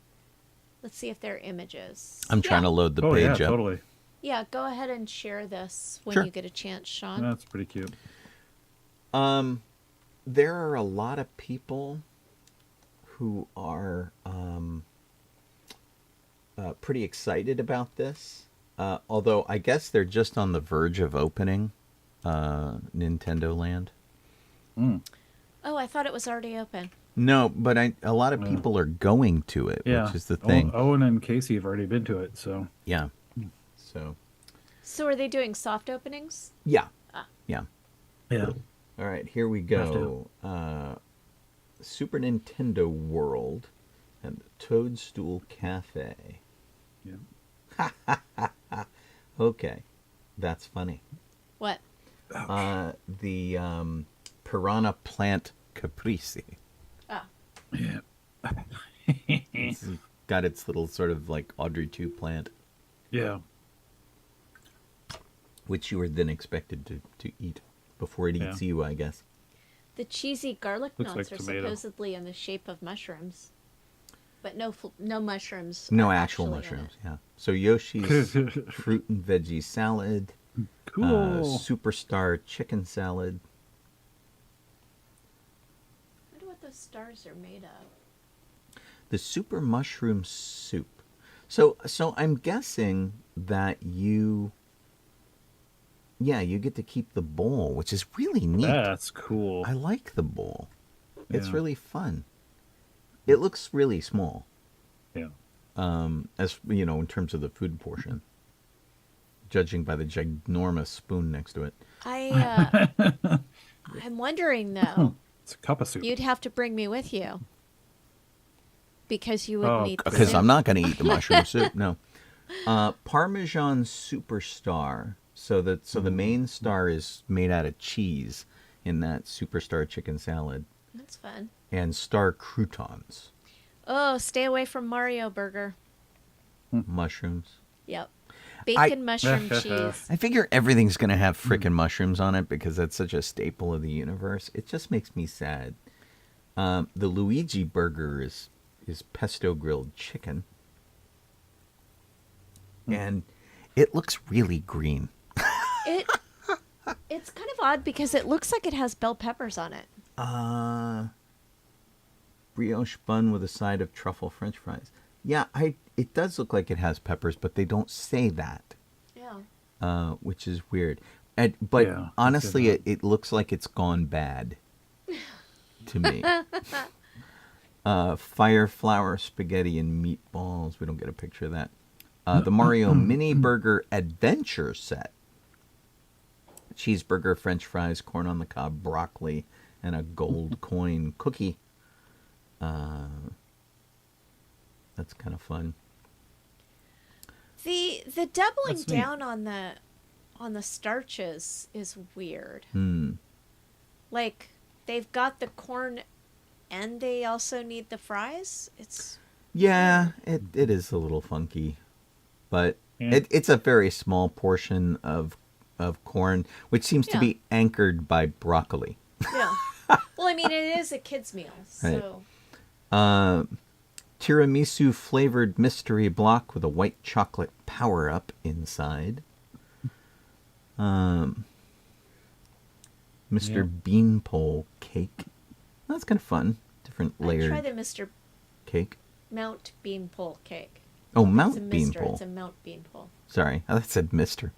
Let's see if there are images. I'm trying to load the Oh, page yeah, up. totally. Yeah, go ahead and share this when Sure. you get a chance, Sean. That's pretty cute. There are a lot of people who are pretty excited about this. Although I guess they're just on the verge of opening Nintendo Land. Oh, I thought it was already open. No, but a lot of people are going to it, Yeah. which is the thing. Owen and Casey have already been to it, so. Yeah. So are they doing soft openings? Yeah. Yeah. All right, here we go. Super Nintendo World and the Toadstool Cafe. Yeah. Okay, that's funny. What? The Piranha Plant Caprese. Oh. Yeah. It's got its little sort of like Audrey 2 plant, Yeah. which you were then expected to eat before it eats you, I guess. The cheesy garlic Looks knots like are tomato. supposedly in the shape of mushrooms, but no mushrooms. No are actual actually in mushrooms. it. Yeah. So Yoshi's fruit and veggie salad. Cool. Superstar chicken salad. I wonder what those stars are made of. The super mushroom soup. So I'm guessing that you get to keep the bowl, which is really neat. That's cool. I like the bowl. It's Yeah. really fun. It looks really small, Yeah. as you know, in terms of the food portion, judging by the ginormous spoon next to it. I'm wondering though. It's a cup of soup. You'd have to bring me with you because you would Oh, need the Because soup. I'm not going to eat the mushroom soup. No. Parmesan Superstar. So the main star is made out of cheese in that Superstar chicken salad, That's fun. and star croutons, Oh, stay away from Mario Burger. mushrooms. Yep. Bacon, mushroom, cheese. I figure everything's going to have frickin' mushrooms on it because that's such a staple of the universe. It just makes me sad. The Luigi burger is pesto grilled chicken. And it looks really green. It's kind of odd because it looks like it has bell peppers on it. Brioche bun with a side of truffle french fries. Yeah, it does look like it has peppers, but they don't say that, Yeah. which is weird. But Yeah, honestly, that's it looks like it's gone bad to me. Fire flour spaghetti and meatballs. We don't get a picture of that. The Mario Mini Burger Adventure Set. Cheeseburger, french fries, corn on the cob, broccoli, and a gold coin cookie. That's kind of fun. The doubling That's neat. down on the starches is weird. Hmm. Like they've got the corn and they also need the fries. It's Yeah, it is a little funky, but Yeah. it's a very small portion of corn, which seems to Yeah. be anchored by broccoli. yeah. Well, I mean, it is a kid's meal, so Tiramisu flavored mystery block with a white chocolate power up inside. Mr. Yeah. Beanpole cake. That's kind of fun. Different I layered try the Mr. cake. Mount Beanpole cake. Oh, It's a Mount Mr. Beanpole. It's a Mount Beanpole. Sorry, I said Mister.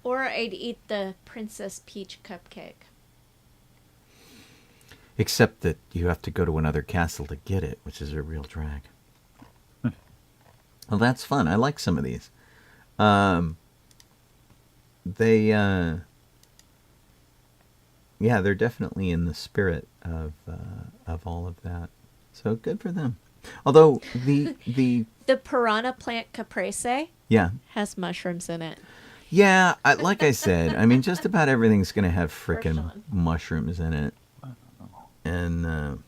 Or I'd eat the Princess Peach cupcake. Except that you have to go to another castle to get it, which is a real drag. Well, that's fun. I like some of these. They're definitely in the spirit of all of that. So good for them. Although the The Piranha Plant Caprese yeah has mushrooms in it. like I said, I mean, just about everything's gonna have frickin' Sean. mushrooms in it, and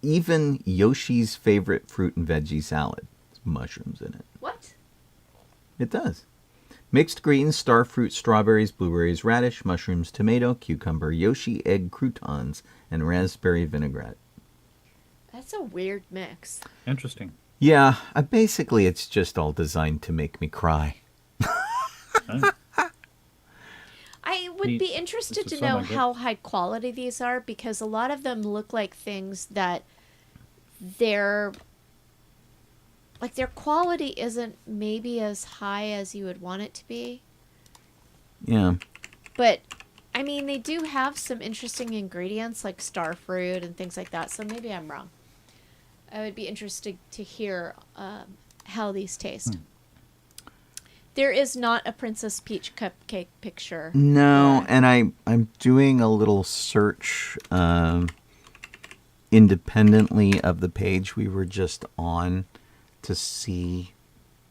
even Yoshi's favorite fruit and veggie salad has mushrooms in it. What? It does. Mixed greens, star fruit, strawberries, blueberries, radish, mushrooms, tomato, cucumber, Yoshi egg croutons, and raspberry vinaigrette. That's a weird mix. Interesting. Yeah, basically it's just all designed to make me cry. Huh? I would Neat. be interested This to is know so good. how high quality these are because a lot of them look like things that their quality isn't maybe as high as you would want it to be. Yeah. But I mean, they do have some interesting ingredients like star fruit and things like that. So maybe I'm wrong. I would be interested to hear how these taste. There is not a Princess Peach cupcake picture. No, and I'm doing a little search independently of the page we were just on to see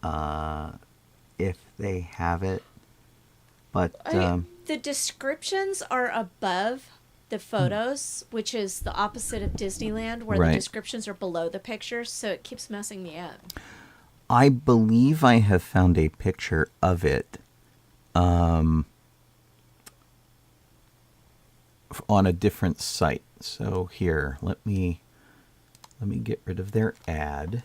if they have it. But The descriptions are above the photos, which is the opposite of Disneyland, where Right. the descriptions are below the pictures, so it keeps messing me up. I believe I have found a picture of it. on a different site. So here, let me get rid of their ad,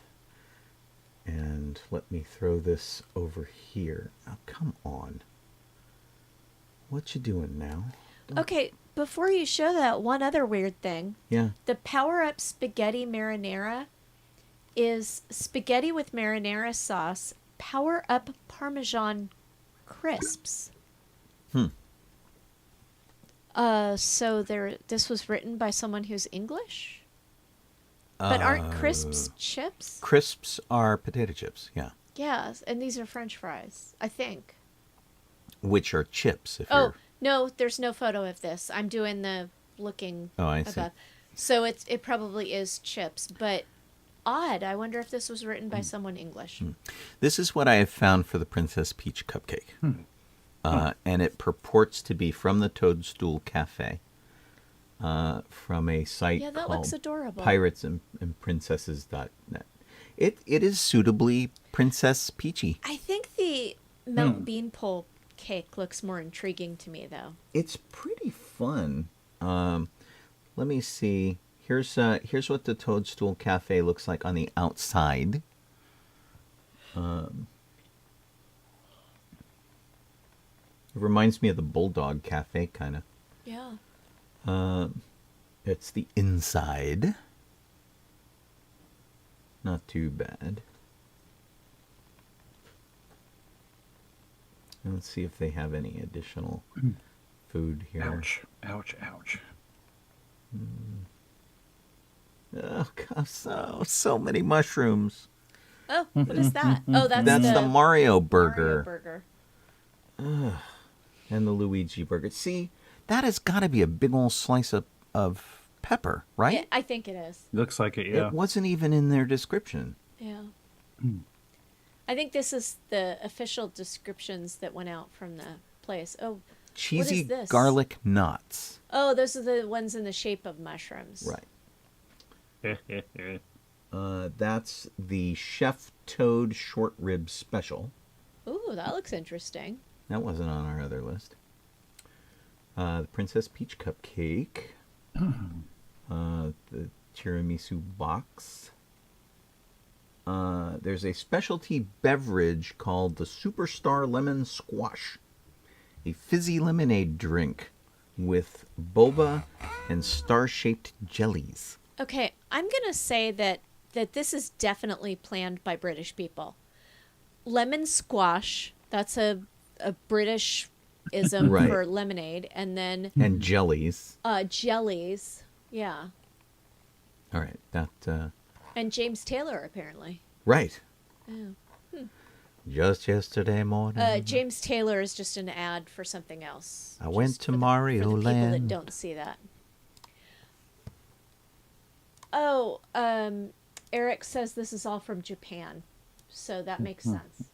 and let me throw this over here. Oh, come on. What you doing now? Okay, before you show that, one other weird thing. Yeah. The Power Up Spaghetti Marinara is spaghetti with marinara sauce, Power Up Parmesan crisps. So this was written by someone who's English? But aren't crisps chips? Crisps are potato chips, yeah. Yes, and these are French fries, I think. Which are chips, if Oh, you're... no, there's no photo of this. I'm doing the looking I see. above. So it probably is chips, but odd. I wonder if this was written by someone English. This is what I have found for the Princess Peach cupcake. And it purports to be from the Toadstool Cafe, from a site Yeah, that called looks adorable. piratesandprincesses.net. It is suitably Princess Peachy. I think the Mount Beanpole cake looks more intriguing to me, though. It's pretty fun. Let me see. Here's what the Toadstool Cafe looks like on the outside. It reminds me of the Bulldog Cafe, kind of. Yeah. It's the inside. Not too bad. Let's see if they have any additional food here. Ouch. Ouch. Ouch. Oh, God, so many mushrooms. Oh, what is that? Oh, that's the Mario burger. Mario burger. And the Luigi burger. See, that has got to be a big old slice of pepper, right? Yeah, I think it is. Looks like it, yeah. It wasn't even in their description. Yeah. I think this is the official descriptions that went out from the place. Oh, Cheesy what is this? garlic knots. Oh, those are the ones in the shape of mushrooms. Right. That's the Chef Toad Short Rib Special. Ooh, that looks interesting. That wasn't on our other list. The Princess Peach Cupcake. The tiramisu box. There's a specialty beverage called the Superstar Lemon Squash. A fizzy lemonade drink with boba and star-shaped jellies. Okay, I'm going to say that this is definitely planned by British people. Lemon squash, that's a British-ism Right. for lemonade. And then And jellies. jellies. Yeah. All right, that... And James Taylor, apparently. Right. Oh. Just yesterday morning. James Taylor is just an ad for something else. I went Just to for the Mario people that Land. don't see that. Oh, Eric says this is all from Japan, so that makes sense.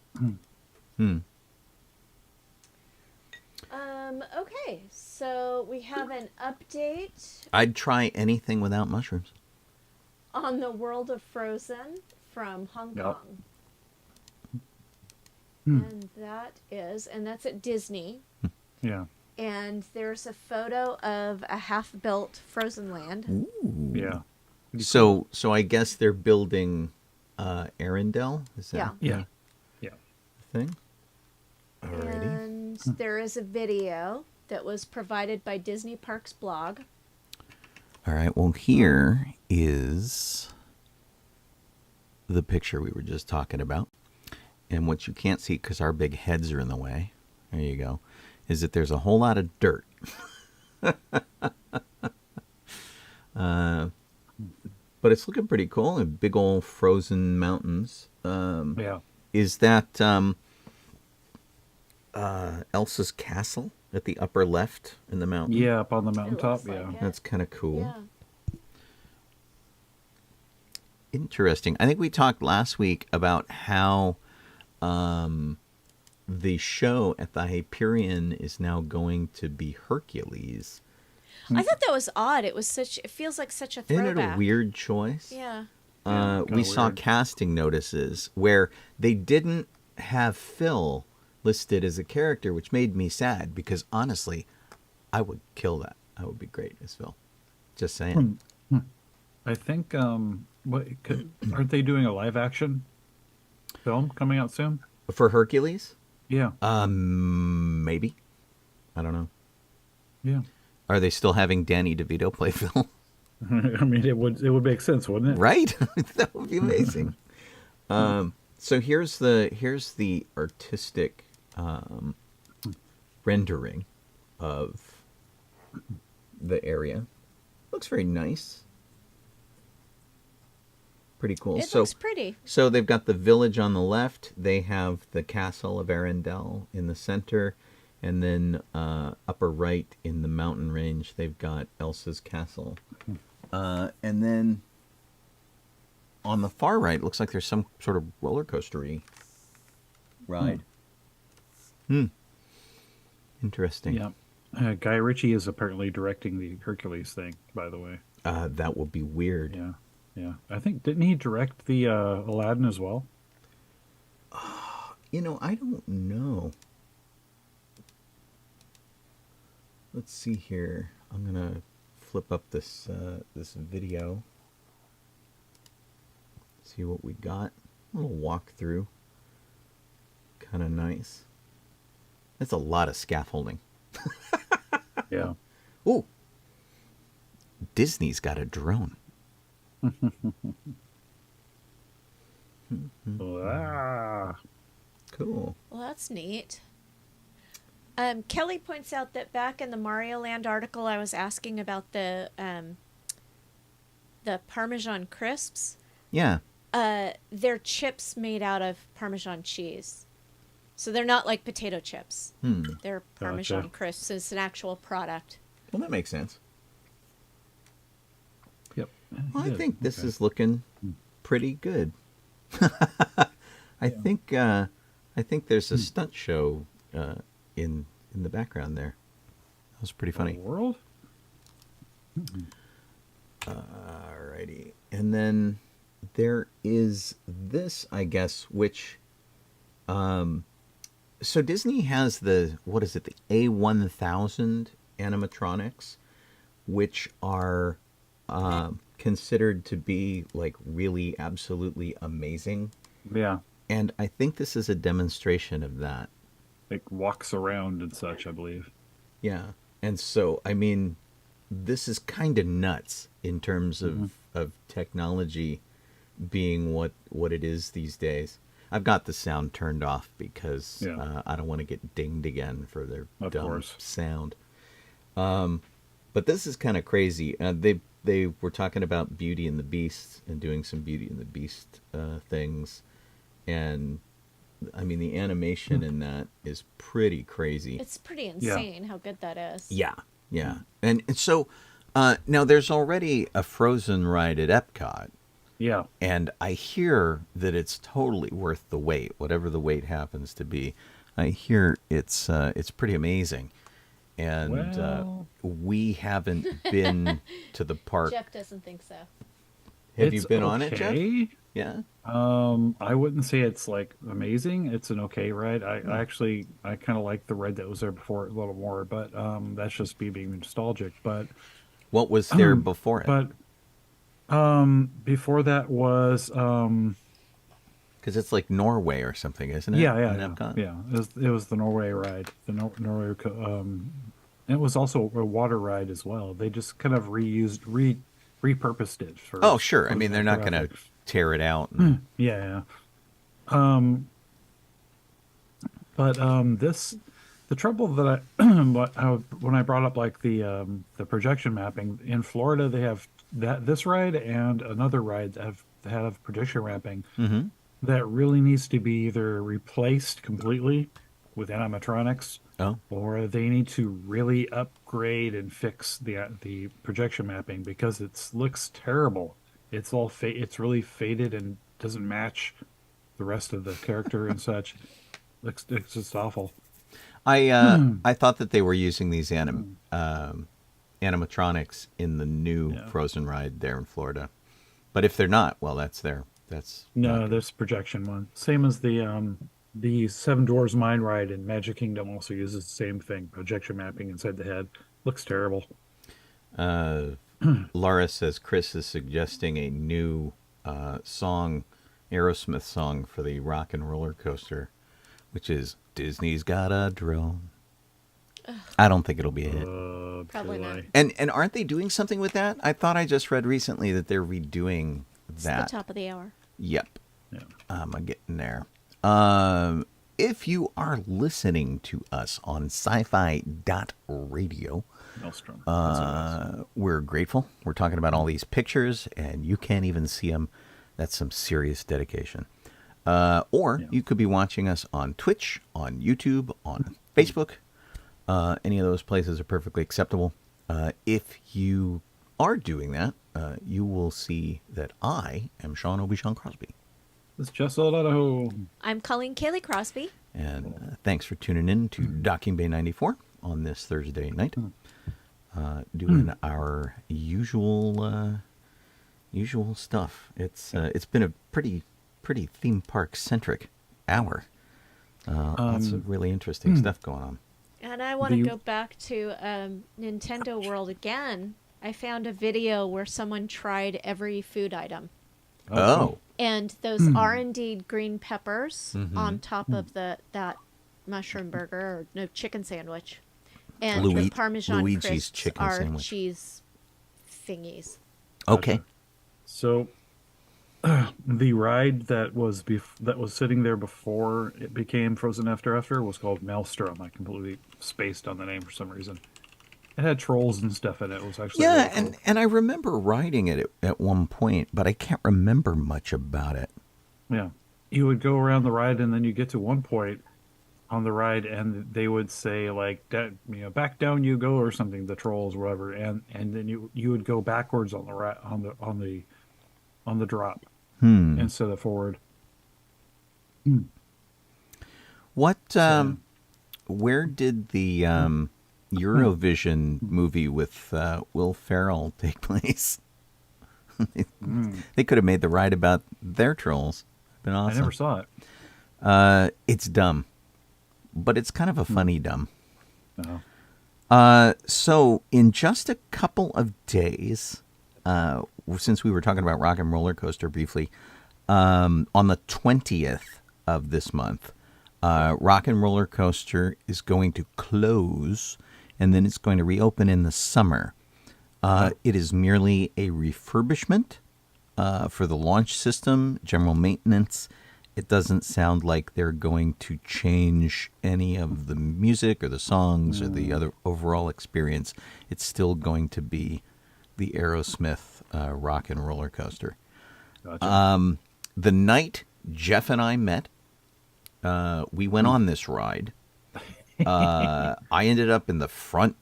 Okay, so we have an update I'd try anything without mushrooms. on the world of Frozen from Hong Yep. Kong. And that's at Disney. Yeah. And there's a photo of a half-built Frozen Land. Yeah. So I guess they're building Arendelle? Is that Yeah. Yeah. the thing? Alrighty. And there is a video that was provided by Disney Parks blog. All right, well, here is the picture we were just talking about. And what you can't see, because our big heads are in the way, there you go, is that there's a whole lot of dirt. But it's looking pretty cool. And big old frozen mountains. Yeah. Is that Elsa's castle at the upper left in the mountain? Yeah, up on the mountaintop, like yeah. it. That's kind of cool. Yeah. Interesting. I think we talked last week about how the show at the Hyperion is now going to be Hercules. I thought that was odd. It feels like such a Isn't throwback. it a weird choice? Yeah. Yeah, We kinda saw weird. casting notices where they didn't have Phil listed as a character, which made me sad because honestly, I would kill that. That would be great as Phil. Just saying. I think aren't they doing a live action film coming out soon? For Hercules? Yeah. Maybe. I don't know. Yeah. Are they still having Danny DeVito play Phil? I mean, it would make sense, wouldn't it? Right? That would be amazing. So here's the artistic rendering of the area. Looks very nice. Pretty cool. It looks pretty. So they've got the village on the left. They have the castle of Arendelle in the center. And then upper right in the mountain range, they've got Elsa's castle. And then on the far right, it looks like there's some sort of roller coaster-y ride. Interesting. Yeah. Guy Ritchie is apparently directing the Hercules thing, by the way. That will be weird. Yeah. Yeah. I think, didn't he direct the Aladdin as well? I don't know. Let's see here. I'm going to flip up this video. See what we got. A little walkthrough. Kind of nice. That's a lot of scaffolding. Yeah. Ooh. Disney's got a drone. Ah. Cool. Well, that's neat. Kelly points out that back in the Mario Land article, I was asking about the Parmesan crisps. Yeah. They're chips made out of Parmesan cheese. So they're not like potato chips. They're Parmesan Gotcha. crisps. It's an actual product. Well, that makes sense. Yep. Well, I Good. think this Okay. is looking pretty good. I think there's a stunt show in the background there. That was pretty funny. World? Alrighty. And then there is this, I guess, which so Disney has the A1000 animatronics, which are considered to be like really absolutely amazing. Yeah. And I think this is a demonstration of that. Like walks around and such, I believe. Yeah. And so, I mean, this is kind of nuts in terms of technology being what it is these days. I've got the sound turned off because I don't want to get dinged again for their dumb sound. But this is kind of crazy. They were talking about Beauty and the Beast and doing some Beauty and the Beast things. And I mean, the animation in that is pretty crazy. It's pretty insane how good that is. Yeah, yeah. And so now there's already a Frozen ride at Epcot. Yeah. And I hear that it's totally worth the wait, whatever the wait happens to be. I hear it's pretty amazing. And we haven't been to the park. Jeff doesn't think so. Have you been on it, Jeff? Yeah. I wouldn't say it's like amazing. It's an okay ride. I kind of like the ride that was there before a little more, but that's just me being nostalgic. But what was there before it? But before that was because it's like Norway or something, isn't it? Yeah. In Epcot? Yeah. It was the Norway ride. The Norway. It was also a water ride as well. They just kind of repurposed it for. Oh, sure. I mean, they're not going to tear it out. Yeah. But the trouble that when I brought up like the projection mapping in Florida, they have this ride and another ride that have projection mapping that really needs to be either replaced completely with animatronics, or they need to really upgrade and fix the projection mapping because it looks terrible. It's all it's really faded and doesn't match the rest of the character and such. It's just awful. I thought that they were using these animatronics in the new Frozen ride there in Florida, but if they're not, well, that's this projection one. Same as the Seven Dwarfs Mine ride in Magic Kingdom also uses the same thing, projection mapping inside the head. Looks terrible. Laura says Chris is suggesting a new song, Aerosmith song for the Rock and Roller Coaster, which is Disney's Got a Drone. I don't think it'll be a hit. Probably not. And aren't they doing something with that? I thought I just read recently that they're redoing that. It's the top of the hour. Yep. Yeah. I'm getting there. If you are listening to us on sci-fi.radio, Maelstrom. we're grateful. We're talking about all these pictures, and you can't even see them. That's some serious dedication. Or you could be watching us on Twitch, on YouTube, on Facebook. Any of those places are perfectly acceptable. If you are doing that, you will see that I am Sean Obi-Shawn Crosby. It's just Donoho. I'm Colleen Kaylee Crosby. And thanks for tuning in to Docking Bay 94 on this Thursday night. Doing our usual stuff. It's been a pretty theme park centric hour. Lots of really interesting stuff going on. And I want to go back to Nintendo World again. I found a video where someone tried every food item. Oh. And those are indeed green peppers on top of that mushroom burger or no chicken sandwich. And the Parmesan Luigi's crisps chicken are sandwich. cheese thingies. Okay. So the ride that was sitting there before it became Frozen After was called Maelstrom. I completely spaced on the name for some reason. It had trolls and stuff in it. It was actually really cool. and I remember riding it at one point, but I can't remember much about it. Yeah. You would go around the ride, and then you get to one point on the ride, and they would say, like, back down you go or something, the trolls or whatever, and then you would go backwards on the drop instead of forward. What where did the Eurovision movie with Will Ferrell take place? They could have made the ride about their trolls. Been awesome. I never saw it. It's dumb, but it's kind of a funny dumb. No. So in just a couple of days, since we were talking about Rock and Roller Coaster briefly, on the 20th of this month, Rock and Roller Coaster is going to close, and then it's going to reopen in the summer. It is merely a refurbishment for the launch system, general maintenance. It doesn't sound like they're going to change any of the music or the songs or the other overall experience. It's still going to be the Aerosmith Rock and Roller Coaster. Gotcha. The night Jeff and I met, we went on this ride. I ended up in the front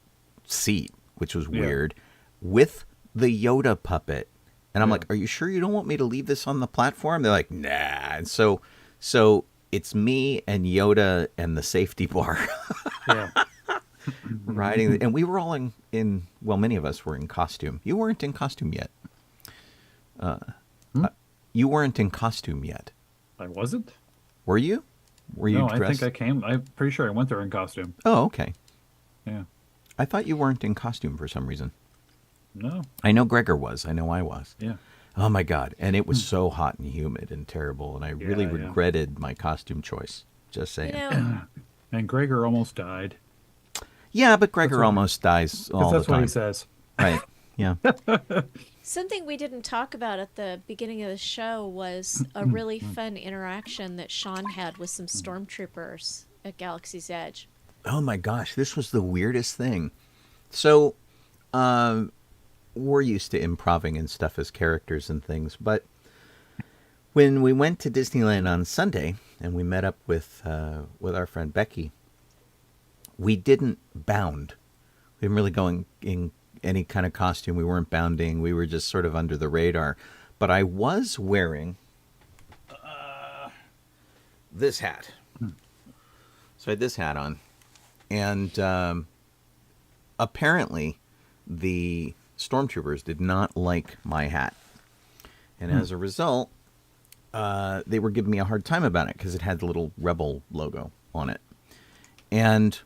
seat, which was weird, with the Yoda puppet. And I'm like, are you sure you don't want me to leave this on the platform? They're like, nah. And so it's me and Yoda and the safety bar riding. And we were all in, well, many of us were in costume. You weren't in costume yet. You weren't in costume yet. I wasn't? Were you? Were you dressed? I think I came. I'm pretty sure I went there in costume. Oh, okay. Yeah. I thought you weren't in costume for some reason. No. I know Gregor was. I know I was. Yeah. Oh, my God. And it was so hot and humid and terrible. And I really regretted my costume choice. Just saying. And Gregor almost died. Yeah, but Gregor almost dies all the time. That's what he says. Right. Yeah. Something we didn't talk about at the beginning of the show was a really fun interaction that Sean had with some stormtroopers at Galaxy's Edge. Oh, my gosh. This was the weirdest thing. So, we're used to improvising and stuff as characters and things, but when we went to Disneyland on Sunday and we met up with our friend Becky, we didn't bound. We didn't really go in any kind of costume. We weren't bounding. We were just sort of under the radar. But I was wearing this hat. So I had this hat on. And apparently the stormtroopers did not like my hat. And as a result, they were giving me a hard time about it because it had the little Rebel logo on it. And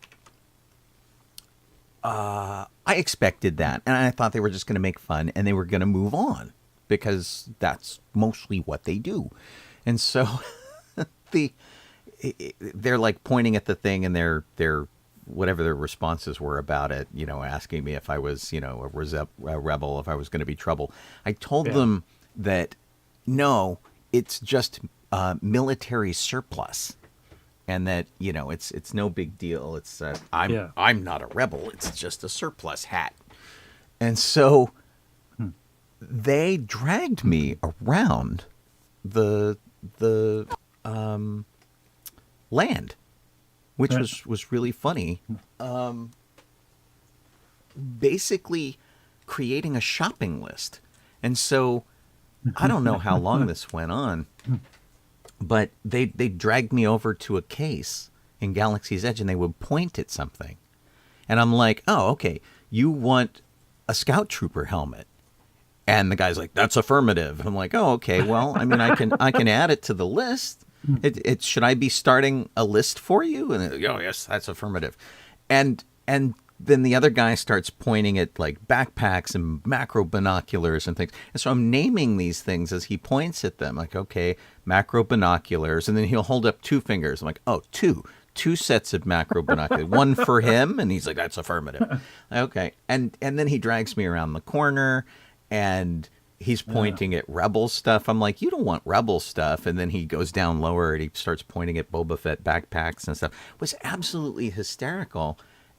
I I expected that, and I thought they were just going to make fun and they were going to move on because that's mostly what they do. And so they're like pointing at the thing, and they're whatever their responses were about it, you know, asking me if I was, you know, a rebel, if I was going to be trouble. I told them that no, it's just military surplus, and that, you know, it's no big deal. It's I'm not a rebel. It's just a surplus hat. And so they dragged me around the land, which was really funny. Basically creating a shopping list. And so I don't know how long this went on, but they dragged me over to a case in Galaxy's Edge, and they would point at something. And I'm like, oh, okay, you want a Scout Trooper helmet. And the guy's like, that's affirmative. I'm like, oh, okay, well, I mean, I can add it to the list. It should I be starting a list for you? And oh, yes, that's affirmative. And then the other guy starts pointing at like backpacks and macro binoculars and things. And so I'm naming these things as he points at them. Like, okay, macro binoculars. And then he'll hold up two fingers. I'm like, oh, two sets of macro binoculars. One for him. And he's like, that's affirmative. Okay. And then he drags me around the corner, and he's pointing at Rebel stuff. I'm like, you don't want Rebel stuff. And then he goes down lower and he starts pointing at Boba Fett backpacks and stuff. It was absolutely hysterical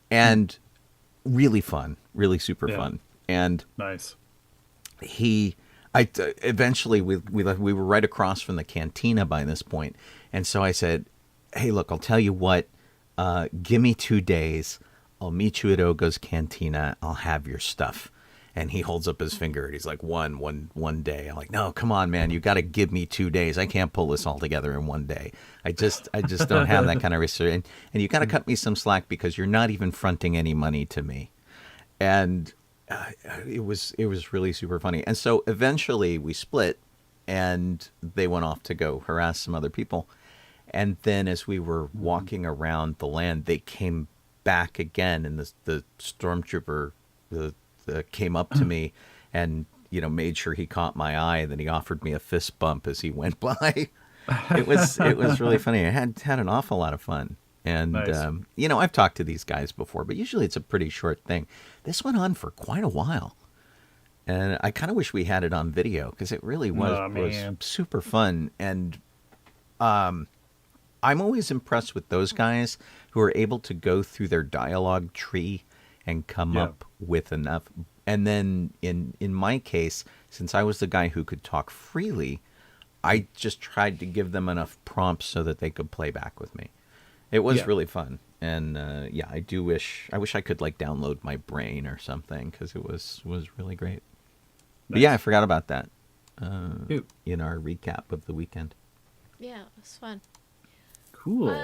and really fun, really super fun. And nice. Eventually we were right across from the cantina by this point. And so I said, hey, look, I'll tell you what, give me 2 days. I'll meet you at Ogo's Cantina. I'll have your stuff. And he holds up his finger and he's like, one day. I'm like, no, come on, man. You got to give me 2 days. I can't pull this all together in 1 day. I just don't have that kind of research. And you got to cut me some slack because you're not even fronting any money to me. And it was really super funny. And so eventually we split, and they went off to go harass some other people. And then as we were walking around the land, they came back again, and the stormtrooper came up to me and, you know, made sure he caught my eye, and then he offered me a fist bump as he went by. It was really funny. I had an awful lot of fun. And, nice. You know, I've talked to these guys before, but usually it's a pretty short thing. This went on for quite a while. And I kind of wish we had it on video, because it really was super fun. And I'm always impressed with those guys who are able to go through their dialogue tree and come up with enough. And then in my case, since I was the guy who could talk freely, I just tried to give them enough prompts so that they could play back with me. It was really fun. And I wish I could like download my brain or something, because it was really great. Nice. But yeah, I forgot about that in our recap of the weekend. Yeah, it was fun. Cool.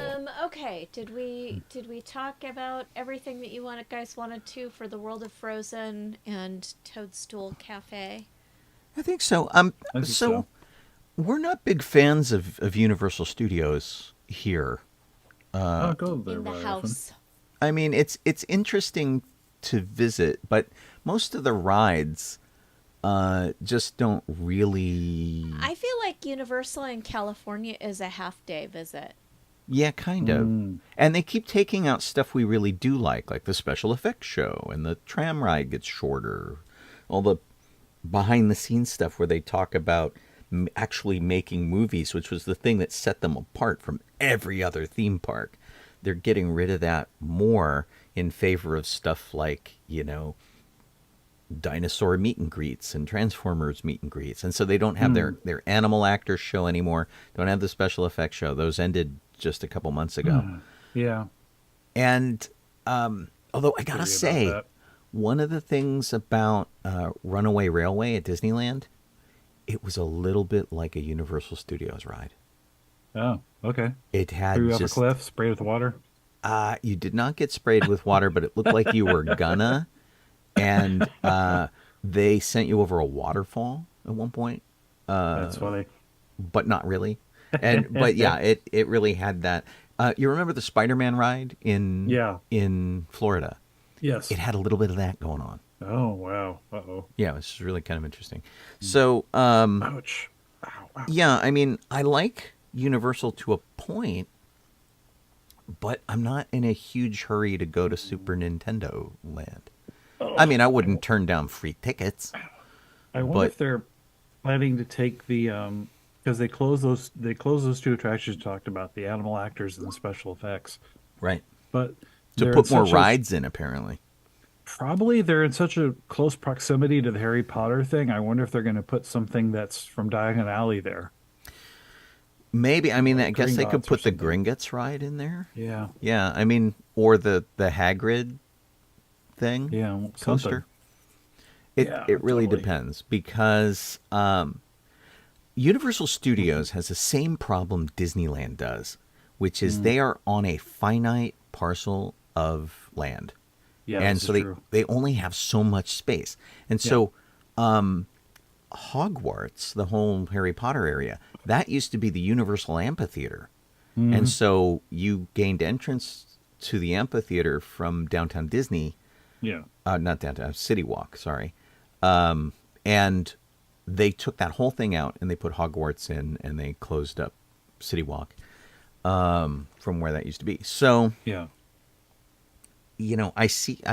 Okay. Did we talk about everything that you guys wanted to for the World of Frozen and Toadstool Cafe? I think so. So we're not big fans of Universal Studios here. Go there in the house. I mean, it's interesting to visit, but most of the rides just don't really. I feel like Universal in California is a half-day visit. Yeah, kind of. And they keep taking out stuff we really do like the special effects show, and the tram ride gets shorter. All the behind-the-scenes stuff where they talk about actually making movies, which was the thing that set them apart from every other theme park. They're getting rid of that more in favor of stuff like, you know, dinosaur meet and greets and Transformers meet and greets. And so they don't have their animal actors show anymore. Don't have the special effects show. Those ended just a couple months ago. Yeah. And although I gotta say, one of the things about Runaway Railway at Disneyland, it was a little bit like a Universal Studios ride. Oh, okay. It had Threw you off a just cliff, sprayed with water. You did not get sprayed with water, but it looked like you were gonna. And they sent you over a waterfall at one point. That's funny. But not really. But yeah, it really had that. You remember the Spider-Man ride in Florida? Yes. It had a little bit of that going on. Oh wow. Uh-oh. Yeah, it was really kind of interesting. So, Ouch. Ow, ow. yeah, I mean, I like Universal to a point, but I'm not in a huge hurry to go to Super Nintendo Land. I mean, I wouldn't turn down free tickets. I wonder But- if they're planning to take the because they close those two attractions you talked about, the animal actors and the special effects. Right. But To they're put in more such a- rides in, apparently. Probably they're in such a close proximity to the Harry Potter thing. I wonder if they're going to put something that's from Diagon Alley there. Maybe. I mean, Or I guess they could Gringotts or put the something. Gringotts ride in there. Yeah. Yeah, I mean, or the Hagrid thing. Yeah. Something. Coaster. It Yeah, really totally. depends because Universal Studios has the same problem Disneyland does, which is they are on a finite parcel of land. Yeah. And this so is true. they only have so much space. And so Hogwarts, the whole Harry Potter area, that used to be the Universal Amphitheater. And so you gained entrance to the amphitheater from downtown Disney, Yeah. not downtown, City Walk, sorry. And they took that whole thing out and they put Hogwarts in and they closed up City Walk from where that used to be. So, Yeah. you know, I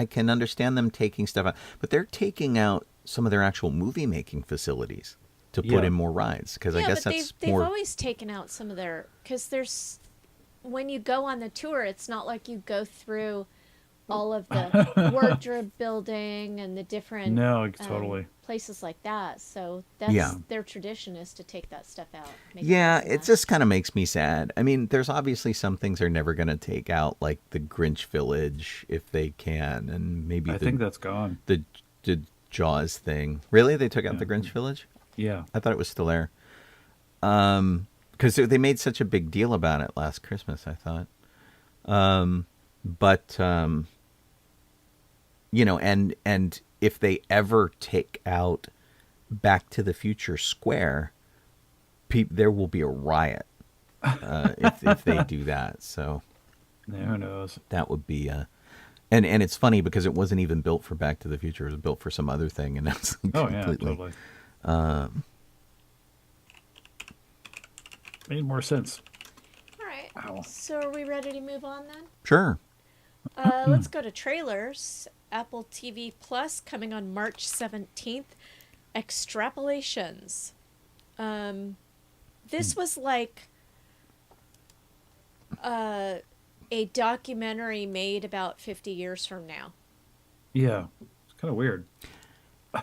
can understand them taking stuff out, but they're taking out some of their actual movie making facilities to put Yeah. in more rides because I Yeah, guess but that's they've more. always taken out some of their, because there's, when you go on the tour, it's not like you go through all of the wardrobe building and the different No, totally. places like that. So that's Yeah. their tradition, is to take that stuff out. make Yeah, less and it less. just kind of makes me sad. I mean, there's obviously some things they're never going to take out, like the Grinch Village, if they can, and maybe I think that's gone. the Jaws thing. Really, they took out Yeah. the Grinch Village? Yeah. I thought it was still there. Because they made such a big deal about it last Christmas, I thought. But you know, and if they ever take out Back to the Future Square, there will be a riot if they do that. So Yeah, who knows? that would be and it's funny because it wasn't even built for Back to the Future. It was built for some other thing, and that's Oh yeah, completely. totally. Made more sense. All right. Wow. So are we ready to move on then? Sure. Let's go to trailers. Apple TV Plus coming on March 17th. Extrapolations. This was like a documentary made about 50 years from now. Yeah, it's kind of weird.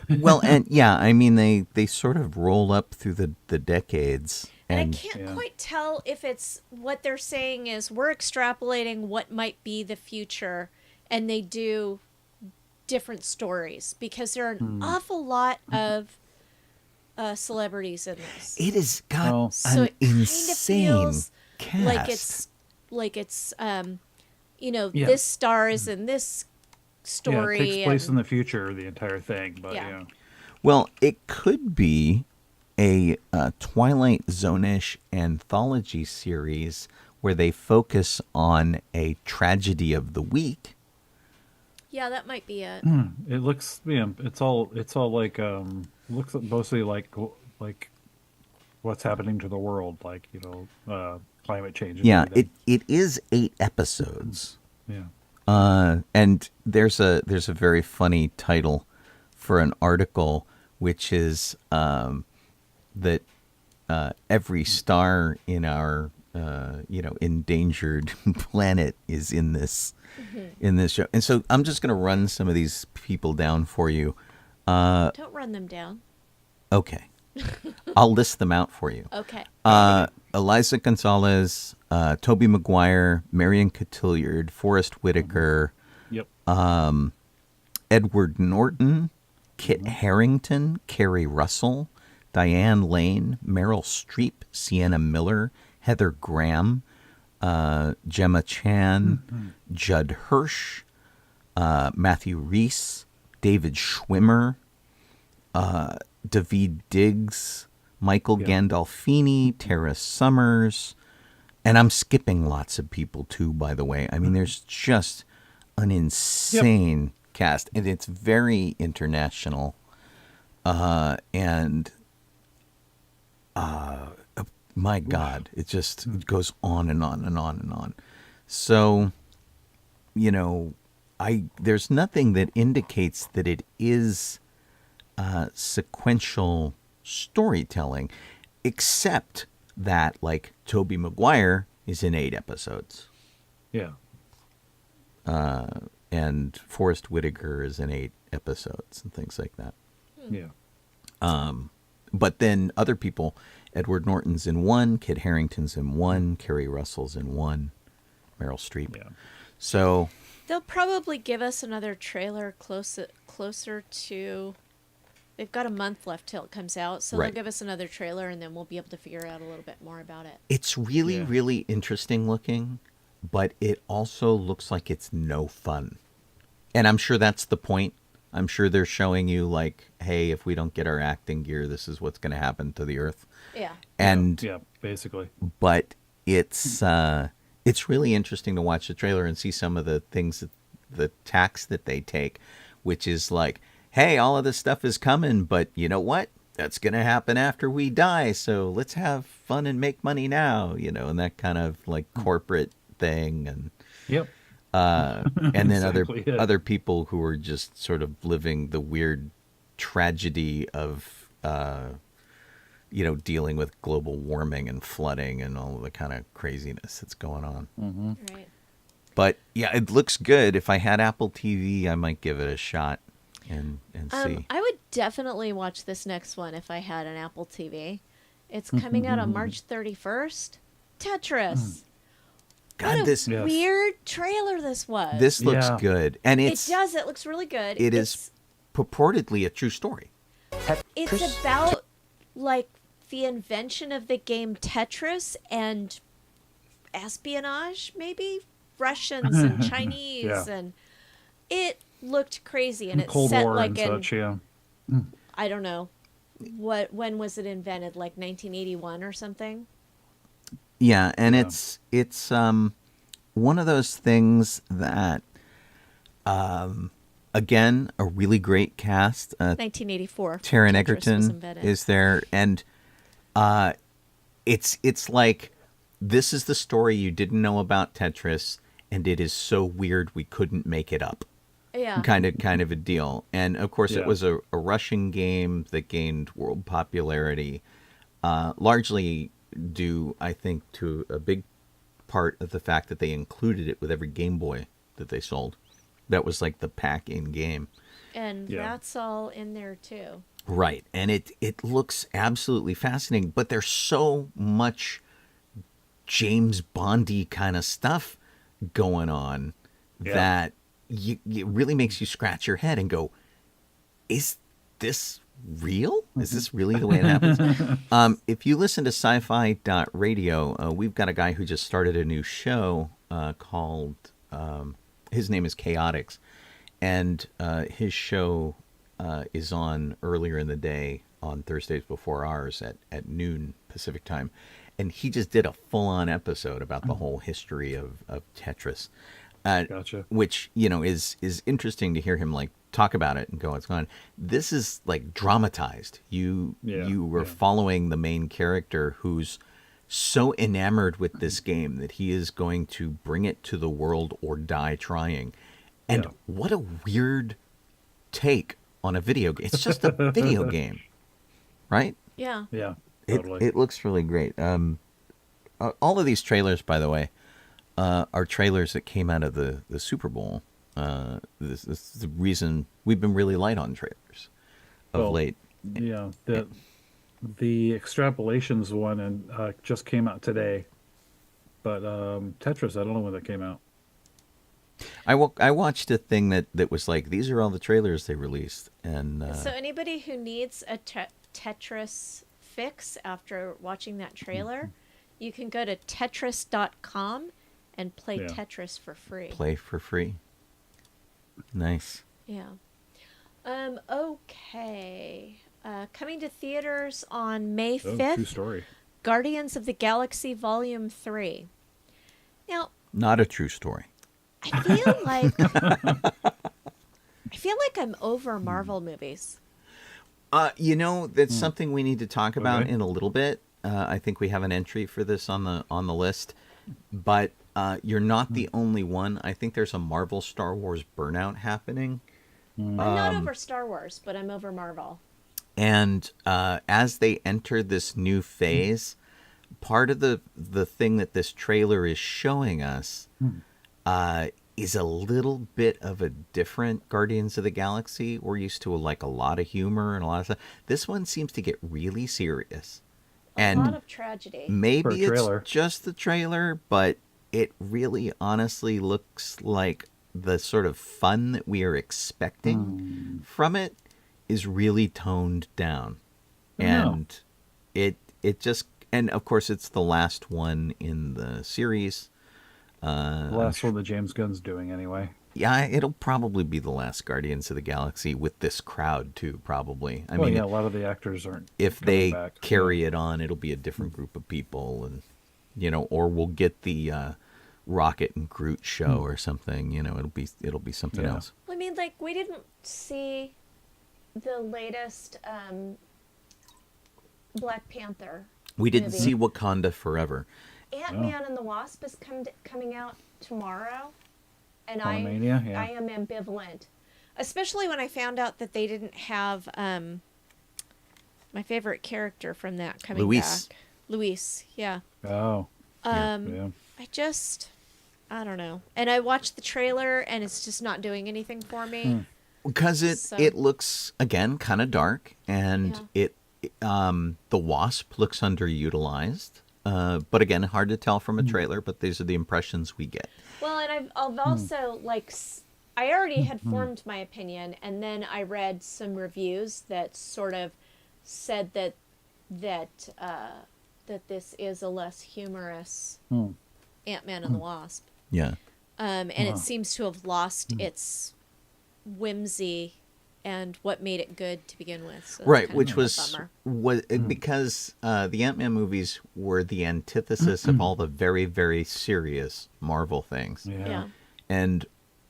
Well, and yeah, I mean they sort of roll up through the decades, And I and can't Yeah. quite tell if it's what they're saying is we're extrapolating what might be the future, and they do different stories because there are an awful lot of celebrities in this. it has got Oh. So an it kind of insane feels cast. like it's you know, Yeah. this star is in this story. Yeah, it takes place and- in the future, the entire thing. But Yeah. yeah. Well, it could be a Twilight Zone-ish anthology series where they focus on a tragedy of the week. yeah, that might be it. It looks, yeah, it's all like looks mostly like what's happening to the world, like, you know, climate change. And Yeah, everything. it is 8 episodes. Yeah. And there's a very funny title for an article, which is that every star in our endangered planet is in this show. And so I'm just going to run some of these people down for you. Don't run them down. Okay, I'll list them out for you. Okay. Eliza Gonzalez, Toby Maguire, Marion Cotillard, Forrest Whitaker, Yep. Edward Norton, Kit Harington, Kerry Russell, Diane Lane, Meryl Streep, Sienna Miller, Heather Graham, Gemma Chan, Judd Hirsch, Matthew Reese, David Schwimmer, David Diggs, Michael Yeah. Gandolfini, Tara Summers, and I'm skipping lots of people too, by the way. I mean, there's just an insane cast, and it's very international. And my God, it just goes on and on and on and on. So, there's nothing that indicates that it is sequential storytelling, except that, like, Tobey Maguire is in 8 episodes. Yeah. And Forrest Whitaker is in 8 episodes and things like that. Yeah. But then other people, Edward Norton's in 1, Kit Harington's in 1, Kerry Russell's in 1, Meryl Streep. Yeah. So They'll probably give us another trailer closer to... They've got a month left till it comes out, so Right. they'll give us another trailer, and then we'll be able to figure out a little bit more about it. it's really, really interesting looking, but it also looks like it's no fun. And I'm sure that's the point. I'm sure they're showing you, like, hey, if we don't get our acting gear, this is what's going to happen to the Earth. Yeah. And Yeah, basically. but it's really interesting to watch the trailer and see some of the things, the tacks that they take, which is like, hey, all of this stuff is coming, but you know what? That's going to happen after we die, so let's have fun and make money now, and that kind of, like, corporate thing. And Yep. and then Exactly it. other people who are just sort of living the weird tragedy of dealing with global warming and flooding and all of the kind of craziness that's going on. Right. But yeah, it looks good. If I had Apple TV, I might give it a shot and see. I would definitely watch this next one if I had an Apple TV. It's coming out on March 31st. Tetris. God, What a this Yes. weird trailer this was. this looks Yeah. good, and It it's does. It looks really good. it is purportedly a true story. It's about, like, the invention of the game Tetris and espionage, maybe? Russians and Chinese. Yeah. And it looked crazy. And it's Cold set, War like, and in, such, yeah. I don't know. When was it invented? Like 1981 or something? Yeah, and Yeah. it's one of those things that again, a really great cast. 1984. Taron Tetris was Egerton invented. is there, and it's like, this is the story you didn't know about Tetris, and it is so weird we couldn't make it up. Yeah. Kind of a deal. And of course, Yeah. it was a Russian game that gained world popularity, largely due, I think, to a big part of the fact that they included it with every Game Boy that they sold. That was like the pack in game. And Yeah. that's all in there, too. Right. And it looks absolutely fascinating, but there's so much James Bondy kind of stuff going on Yeah. that it really makes you scratch your head and go, is this real? Is this really the way it happens? If you listen to sci-fi.radio, we've got a guy who just started a new show called, his name is Chaotix, and his show is on earlier in the day on Thursdays before ours at noon Pacific time. And he just did a full-on episode about the whole history of Tetris. Gotcha. Which, is interesting to hear him, like, talk about it and go, what's going on. This is, like, dramatized. You were following the main character who's so enamored with this game that he is going to bring it to the world or die trying. And what a weird take on a video game. It's just a video game, right? Yeah. Yeah, totally. It looks really great. All of these trailers, by the way, are trailers that came out of the Super Bowl. This is the reason we've been really light on trailers of late. Yeah, the extrapolations one and just came out today, but Tetris, I don't know when that came out. I watched a thing that was like, these are all the trailers they released, and So anybody who needs a Tetris fix after watching that trailer, you can go to tetris.com and play Tetris for free. play for free. Nice. Yeah. Okay. Coming to theaters on May Oh, 5th, true story. Guardians of the Galaxy Volume 3. Now, Not a true story. I feel like I'm over Marvel movies. That's something we need to talk about Okay. in a little bit. I think we have an entry for this on the list, but you're not the only one. I think there's a Marvel Star Wars burnout happening, I'm not over Star Wars, but I'm over Marvel. and as they enter this new phase, part of the thing that this trailer is showing us is a little bit of a different Guardians of the Galaxy. We're used to like a lot of humor and a lot of stuff. This one seems to get really serious. A lot And of tragedy. maybe For a trailer. it's just the trailer, but it really honestly looks like the sort of fun that we are expecting from it is really toned down. I know. And it just, and of course it's the last one in the series. The last one that James Gunn's doing anyway. Yeah, it'll probably be the last Guardians of the Galaxy with this crowd too, probably. I Well, mean, yeah, a lot of the actors aren't. if coming they back. carry it on, it'll be a different group of people, and or we'll get the Rocket and Groot show or something. It'll be something Yeah. else. I mean, like, we didn't see the latest Black Panther. We didn't movie. see Wakanda Forever. Ant-Man and the Wasp is coming out tomorrow, and Quantumania, yeah. I am ambivalent, especially when I found out that they didn't have my favorite character from that coming Luis. back. Luis, yeah. Oh, yeah. I don't know. And I watched the trailer, and it's just not doing anything for me. Because So- it looks again kind of dark, and the Wasp looks underutilized. But again, hard to tell from a trailer. But these are the impressions we get. Well, and I've also I already had formed my opinion, and then I read some reviews that sort of said that this is a less humorous Ant-Man and the Wasp, Yeah. and it seems to have lost its whimsy and what made it good to begin with. So that's Right, kind which of a was bummer. because the Ant-Man movies were the antithesis of all the very, very serious Marvel things. Yeah. And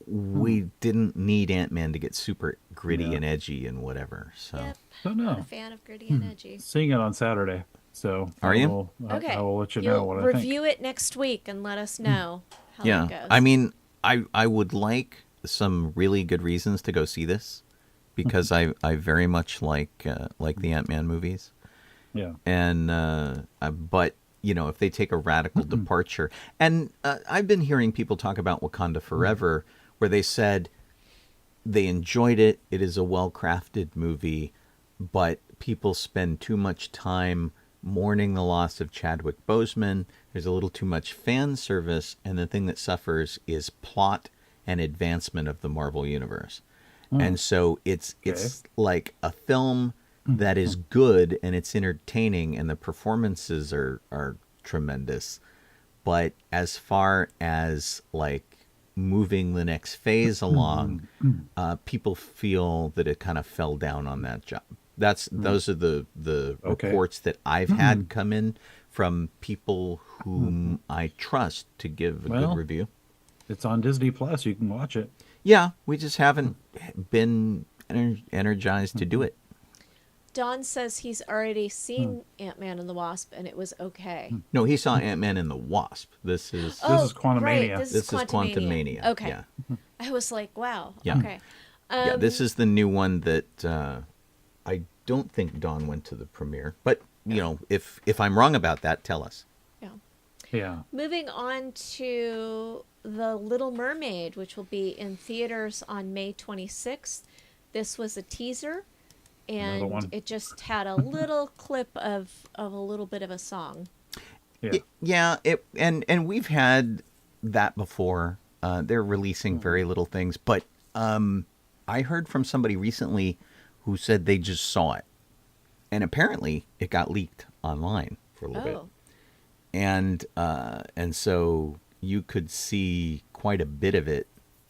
we didn't need Ant-Man to get super gritty Yeah. and edgy and whatever. So Yep. Don't Not a know. fan of gritty and edgy. Seeing it on Saturday, so Are you? Okay. I will let you You'll know what I think. review it next week and let us know how yeah, it goes. I mean, I would like some really good reasons to go see this because I very much like the Ant-Man movies. Yeah. And but if they take a radical departure, and I've been hearing people talk about Wakanda Forever, where they said they enjoyed it. It is a well-crafted movie, but people spend too much time mourning the loss of Chadwick Boseman. There's a little too much fan service, and the thing that suffers is plot and advancement of the Marvel universe. And so it's like a film that is good and it's entertaining and the performances are tremendous. But as far as like moving the next phase along, people feel that it kind of fell down on that job. Those are the Okay. reports that I've had come in from people whom I trust to give a good review. It's on Disney Plus. You can watch it. Yeah, we just haven't been energized to do it. Don says he's already seen Ant-Man and the Wasp, and it was okay. No, he saw Ant-Man and the Wasp. This is Oh, is Quantumania. Right, this is This is Quantumania. Okay. Yeah. I was like, wow. Yeah. Okay. Yeah, this is the new one that I don't think Dawn went to the premiere. But, if I'm wrong about that, tell us. Yeah. Yeah. Moving on to The Little Mermaid, which will be in theaters on May 26th. This was a teaser, Another one. and it just had a little clip of a little bit of a song. Yeah. And we've had that before. They're releasing very little things, but I heard from somebody recently who said they just saw it, and apparently it got leaked online for a little bit, and so you could see quite a bit of it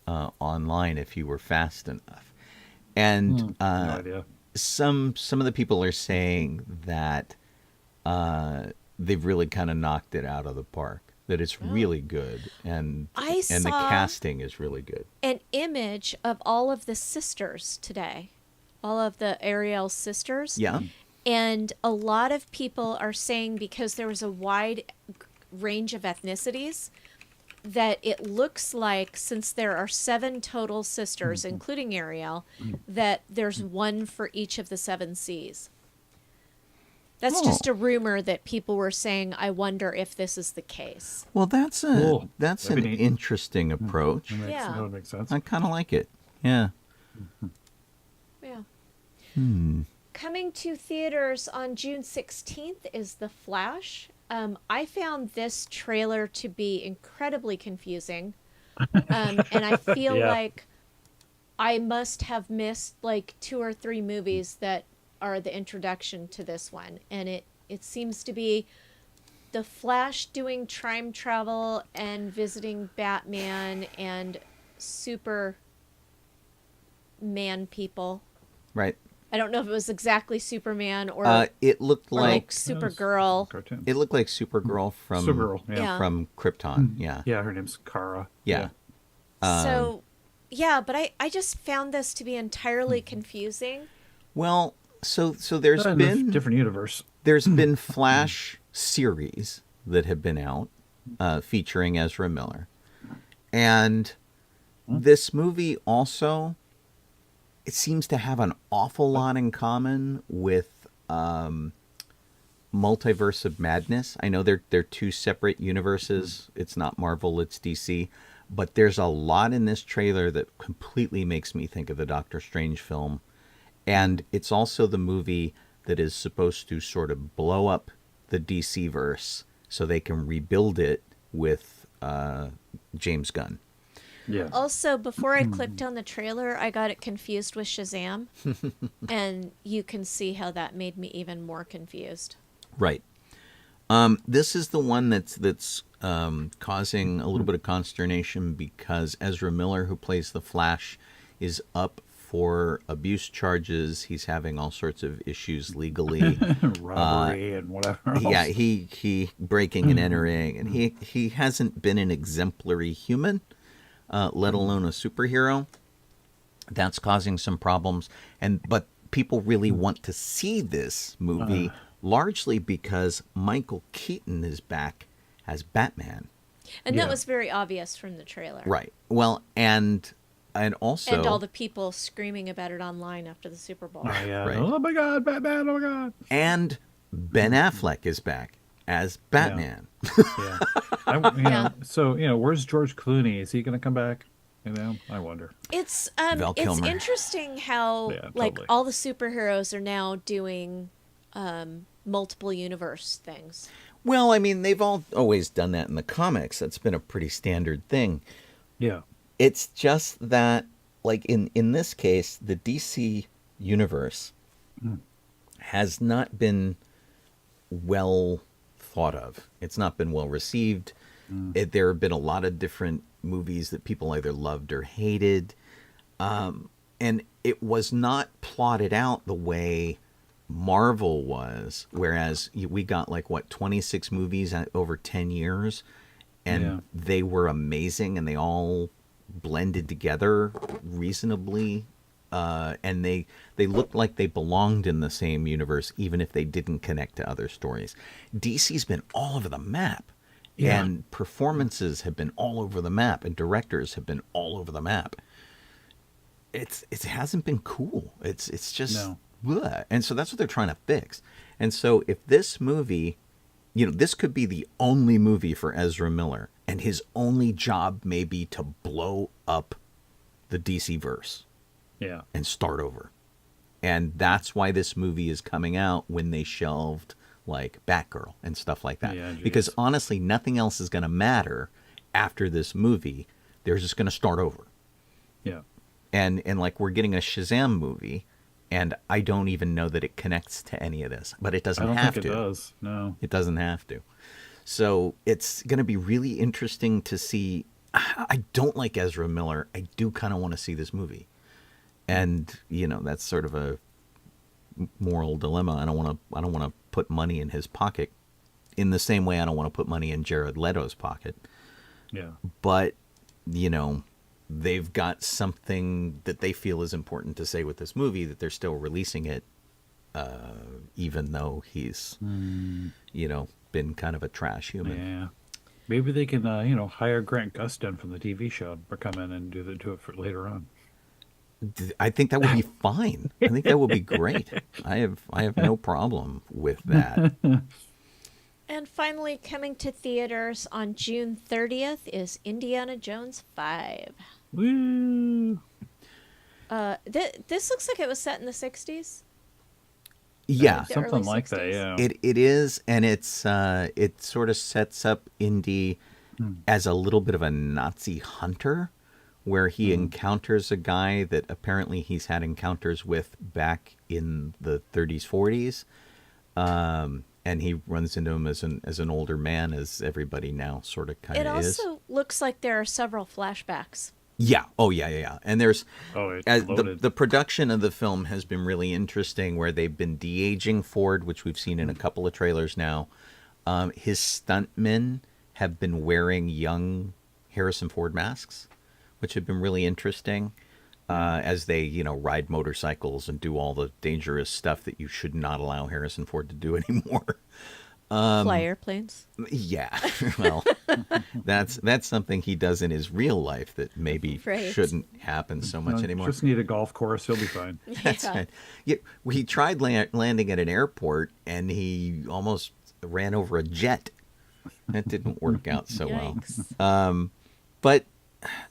online if you were fast enough, and No idea. some of the people are saying that they've really kind of knocked it out of the park. that it's really good, and I and the saw- casting is really good. An image of all of the sisters today, all of the Ariel's sisters. Yeah. And a lot of people are saying, because there was a wide range of ethnicities, that it looks like, since there are 7 total sisters, including Ariel, that there's one for each of the 7 Cs. That's just a rumor that people were saying. I wonder if this is the case. Well, that's Cool. that's That'd an be neat. interesting approach. Yeah. That would make sense. I kind of like it. Yeah. Yeah. Coming to theaters on June 16th is The Flash. I found this trailer to be incredibly confusing. And I feel Yeah. like I must have missed like 2 or 3 movies that are the introduction to this one. And it seems to be The Flash doing time travel and visiting Batman and Superman people. Right. I don't know if it was exactly Superman or It looked or like like Supergirl. Cartoon. it looked like Supergirl from Supergirl. Yeah. Yeah. from Krypton. Yeah. Yeah, her name's Kara. Yeah. So, yeah, but I just found this to be entirely confusing. Well, so there's In a been different universe. there's been Flash series that have been out featuring Ezra Miller, and this movie also, it seems to have an awful lot in common with Multiverse of Madness. I know they're 2 separate universes. It's not Marvel, it's DC. But there's a lot in this trailer that completely makes me think of the Doctor Strange film. And it's also the movie that is supposed to sort of blow up the DC verse so they can rebuild it with James Gunn. Yeah. Also, before I clicked on the trailer, I got it confused with Shazam. And you can see how that made me even more confused. Right. This is the one that's causing a little bit of consternation because Ezra Miller, who plays the Flash, is up for abuse charges. He's having all sorts of issues legally. Robbery and whatever else. Yeah, he breaking and entering, and he hasn't been an exemplary human, let alone a superhero. That's causing some problems, but people really want to see this movie largely because Michael Keaton is back as Batman. And Yeah. that was very obvious from the trailer. Right. Well, and also And all the people screaming about it online after the Super Bowl. Oh, yeah. Right. Oh my God, Batman! Oh my God. and Ben Affleck is back as Batman. Yeah. You Yeah. know, so where's George Clooney? Is he going to come back? I wonder. It's Val it's Kilmer. interesting how Yeah, like totally. all the superheroes are now doing multiple universe things. Well, I mean, they've always done that in the comics. That's been a pretty standard thing. Yeah. It's just that, like in this case, the DC universe has not been well thought of. It's not been well received. There have been a lot of different movies that people either loved or hated. And it was not plotted out the way Marvel was, whereas we got 26 movies over 10 years, and Yeah. they were amazing, and they all blended together reasonably, and they looked like they belonged in the same universe, even if they didn't connect to other stories. DC's been all over the map, Yeah. and performances have been all over the map, and directors have been all over the map. It hasn't been cool. It's just No. bleh. And so that's what they're trying to fix. And so if this movie, this could be the only movie for Ezra Miller, and his only job may be to blow up the DC verse Yeah. and start over. And that's why this movie is coming out when they shelved like Batgirl and stuff like that. Yeah, geez. Because honestly, nothing else is going to matter after this movie. They're just going to start over. Yeah. And like we're getting a Shazam movie, and I don't even know that it connects to any of this, but it doesn't I don't have think to. it does. No. It doesn't have to. So it's going to be really interesting to see. I don't like Ezra Miller. I do kind of want to see this movie. And, that's sort of a moral dilemma. I don't want to put money in his pocket in the same way I don't want to put money in Jared Leto's pocket. Yeah. But, you know, they've got something that they feel is important to say with this movie, that they're still releasing it, even though he's, you know, been kind of a trash human. Yeah. Maybe they can, hire Grant Gustin from the TV show or come in and do it for later on. I think that would be fine. I think that would be great. I have no problem with that. And finally, coming to theaters on June 30th is Indiana Jones 5. Woo! This looks like it was set in the 60s. Yeah, The Something early like that, 60s. yeah. it is, and it sort of sets up Indy as a little bit of a Nazi hunter, where he encounters a guy that apparently he's had encounters with back in the 30s, 40s. And he runs into him as an older man, as everybody now sort of kind It of is. also looks like there are several flashbacks. Yeah. Oh, yeah. And there's It's as loaded. the production of the film has been really interesting, where they've been de-aging Ford, which we've seen in a couple of trailers now. His stuntmen have been wearing young Harrison Ford masks, which have been really interesting. As they, you know, ride motorcycles and do all the dangerous stuff that you should not allow Harrison Ford to do anymore. Fly airplanes. Yeah, well, that's something he does in his real life that maybe Right. shouldn't happen so much anymore. Just need a golf course, he'll be fine. That's right. Yeah, he tried landing at an airport, and he almost ran over a jet. That didn't work out so well. Yikes. But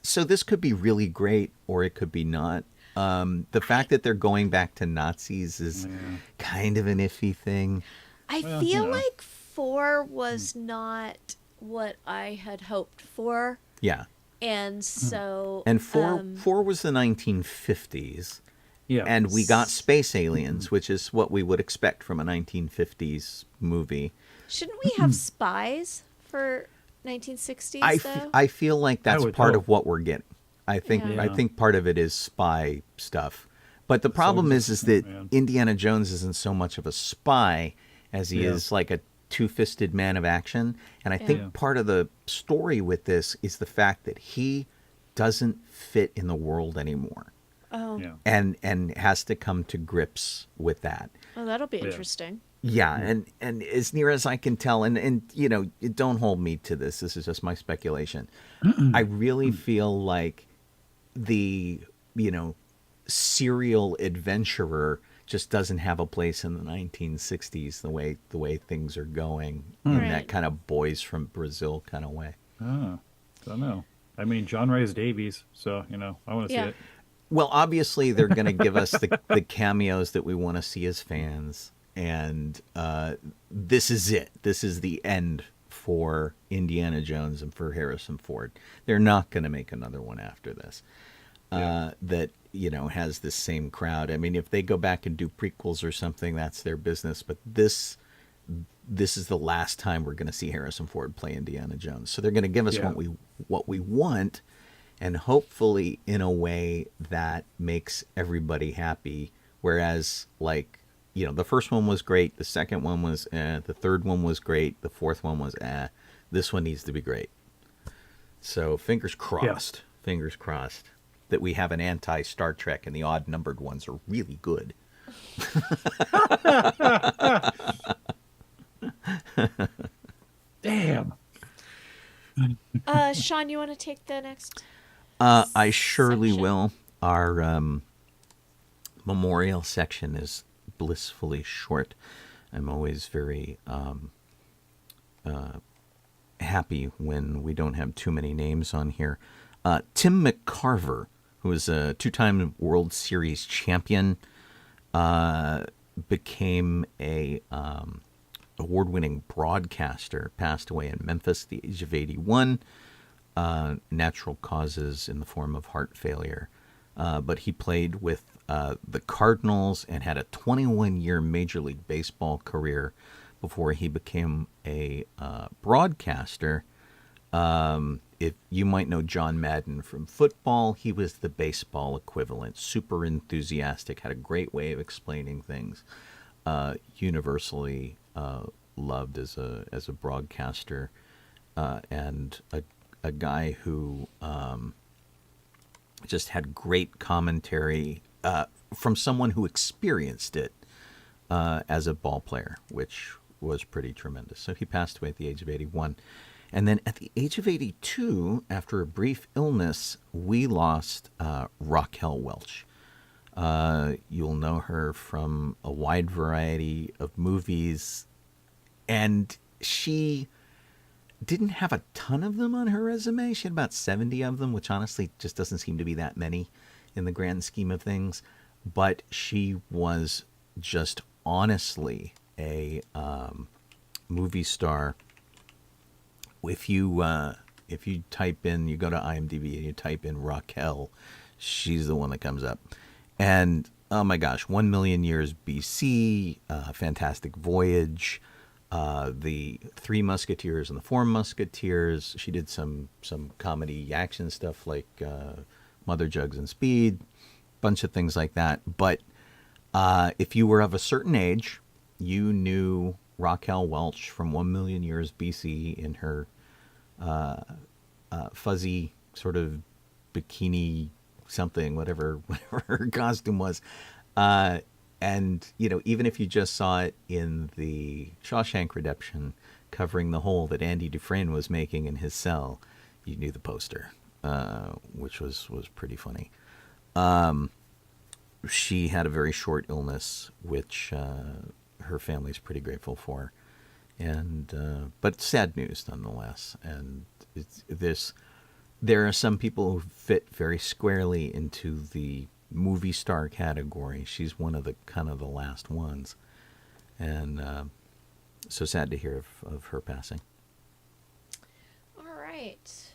so this could be really great, or it could be not. The fact that they're going back to Nazis is kind of an iffy thing. I Well, feel you know. like 4 was not what I had hoped for. Yeah, And so... and four was the 1950s, Yeah. and we got space aliens, which is what we would expect from a 1950s movie. Shouldn't we have spies for 1960s, though? I feel like that's would part hope. of what we're getting. I think Yeah. I think part of it is spy stuff. But the problem is that yeah. Indiana Jones isn't so much of a spy as he Yeah. is like a two-fisted man of action. And I think Yeah. part of the story with this is the fact that he doesn't fit in the world anymore, oh. Yeah. and has to come to grips with that. Oh, that'll be Yeah. interesting. Yeah, and as near as I can tell, and you know, don't hold me to this. This is just my speculation. I really feel like the, you know, serial adventurer just doesn't have a place in the 1960s the way things are going in that Right. kind of Boys from Brazil kind of way. Oh, don't know. I mean, John Rhys Davies, so, I want to Yeah. see it. Well, obviously they're going to give us the cameos that we want to see as fans, and this is it. This is the end for Indiana Jones and for Harrison Ford. They're not going to make another one after this that, you know, has this same crowd. I mean, if they go back and do prequels or something, that's their business. But this is the last time we're going to see Harrison Ford play Indiana Jones. So they're going to give us Yeah. what we want, and hopefully in a way that makes everybody happy. Whereas, like, you know, the first one was great, the second one was the third one was great, the fourth one was this one needs to be great. So fingers crossed, fingers crossed that we have an anti-Star Trek and the odd-numbered ones are really good. Damn. Sean, you want to take the next? I surely Section. will. Our memorial section is blissfully short. I'm always very happy when we don't have too many names on here. Tim McCarver, who is a two-time World Series champion, became a award-winning broadcaster, passed away in Memphis at the age of 81. Natural causes in the form of heart failure. But he played with the Cardinals and had a 21-year Major League Baseball career before he became a broadcaster. If you might know John Madden from football, he was the baseball equivalent. Super enthusiastic, had a great way of explaining things. Universally loved as a broadcaster, and a guy who just had great commentary from someone who experienced it as a ball player, which was pretty tremendous. So he passed away at the age of 81. And then at the age of 82, after a brief illness, we lost Raquel Welch. You'll know her from a wide variety of movies, and she didn't have a ton of them on her resume. She had about 70 of them, which honestly just doesn't seem to be that many in the grand scheme of things. But she was just honestly a movie star. If you type in, you go to IMDb and you type in Raquel, she's the one that comes up. And oh my gosh, 1 Million Years BC, Fantastic Voyage, the Three Musketeers and the Four Musketeers. She did some comedy action stuff like Mother Jugs and Speed, bunch of things like that. But if you were of a certain age, you knew Raquel Welch from 1 Million Years BC in her fuzzy sort of bikini something, whatever her costume was. And, you know, even if you just saw it in the Shawshank Redemption covering the hole that Andy Dufresne was making in his cell, you knew the poster, which was pretty funny. She had a very short illness, which her family's pretty grateful for. And but sad news nonetheless. And there are some people who fit very squarely into the movie star category. She's one of the kind of the last ones, and so sad to hear of her passing. All right,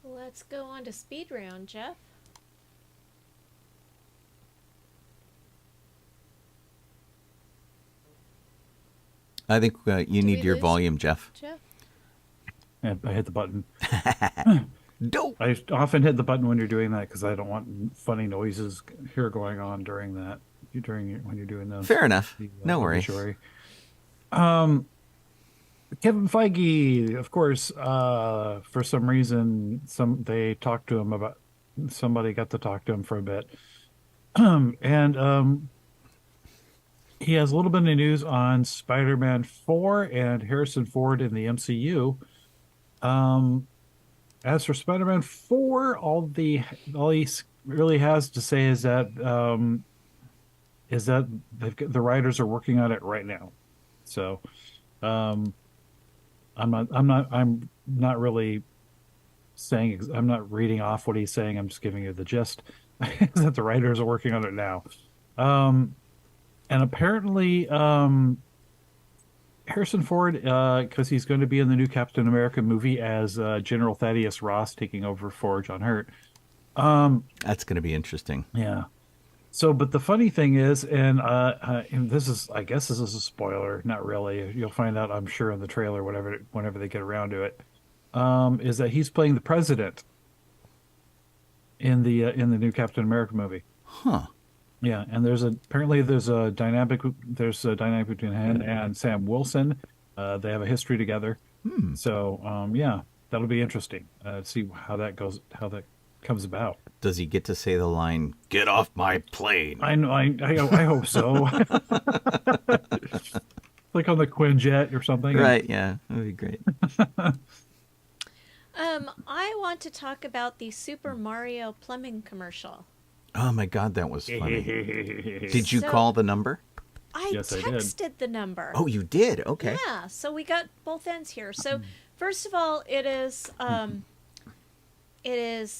let's go on to speed round, Jeff. I think you need your volume, Jeff. And I hit the button. Dope. I often hit the button when you're doing that because I don't want funny noises here going on during that. When you're doing those. Fair enough. No worries. Kevin Feige, of course, for some reason, somebody got to talk to him for a bit, and he has a little bit of news on Spider-Man 4 and Harrison Ford in the MCU. As for Spider-Man 4, all he really has to say is that the writers are working on it right now. So, I'm not really saying, I'm not reading off what he's saying. I'm just giving you the gist that the writers are working on it now. And apparently, Harrison Ford, because he's going to be in the new Captain America movie as General Thaddeus Ross taking over for John Hurt. That's going to be interesting. Yeah. So, but the funny thing is, and this is, I guess this is a spoiler, not really. You'll find out, I'm sure, in the trailer, whenever they get around to it, is that he's playing the president in the new Captain America movie. Huh. Yeah, and there's a dynamic between him and Sam Wilson. They have a history together. So, yeah, that'll be interesting. See how that comes about. Does he get to say the line, "Get off my plane"? I know. I hope so. Like on the Quinjet or something. Right. Yeah, that would be great. I want to talk about the Super Mario plumbing commercial. Oh my God, that was funny. Did you call the number? Yes, I did. texted the number. Oh, you did? Okay. Yeah, so we got both ends here. So first of all, it is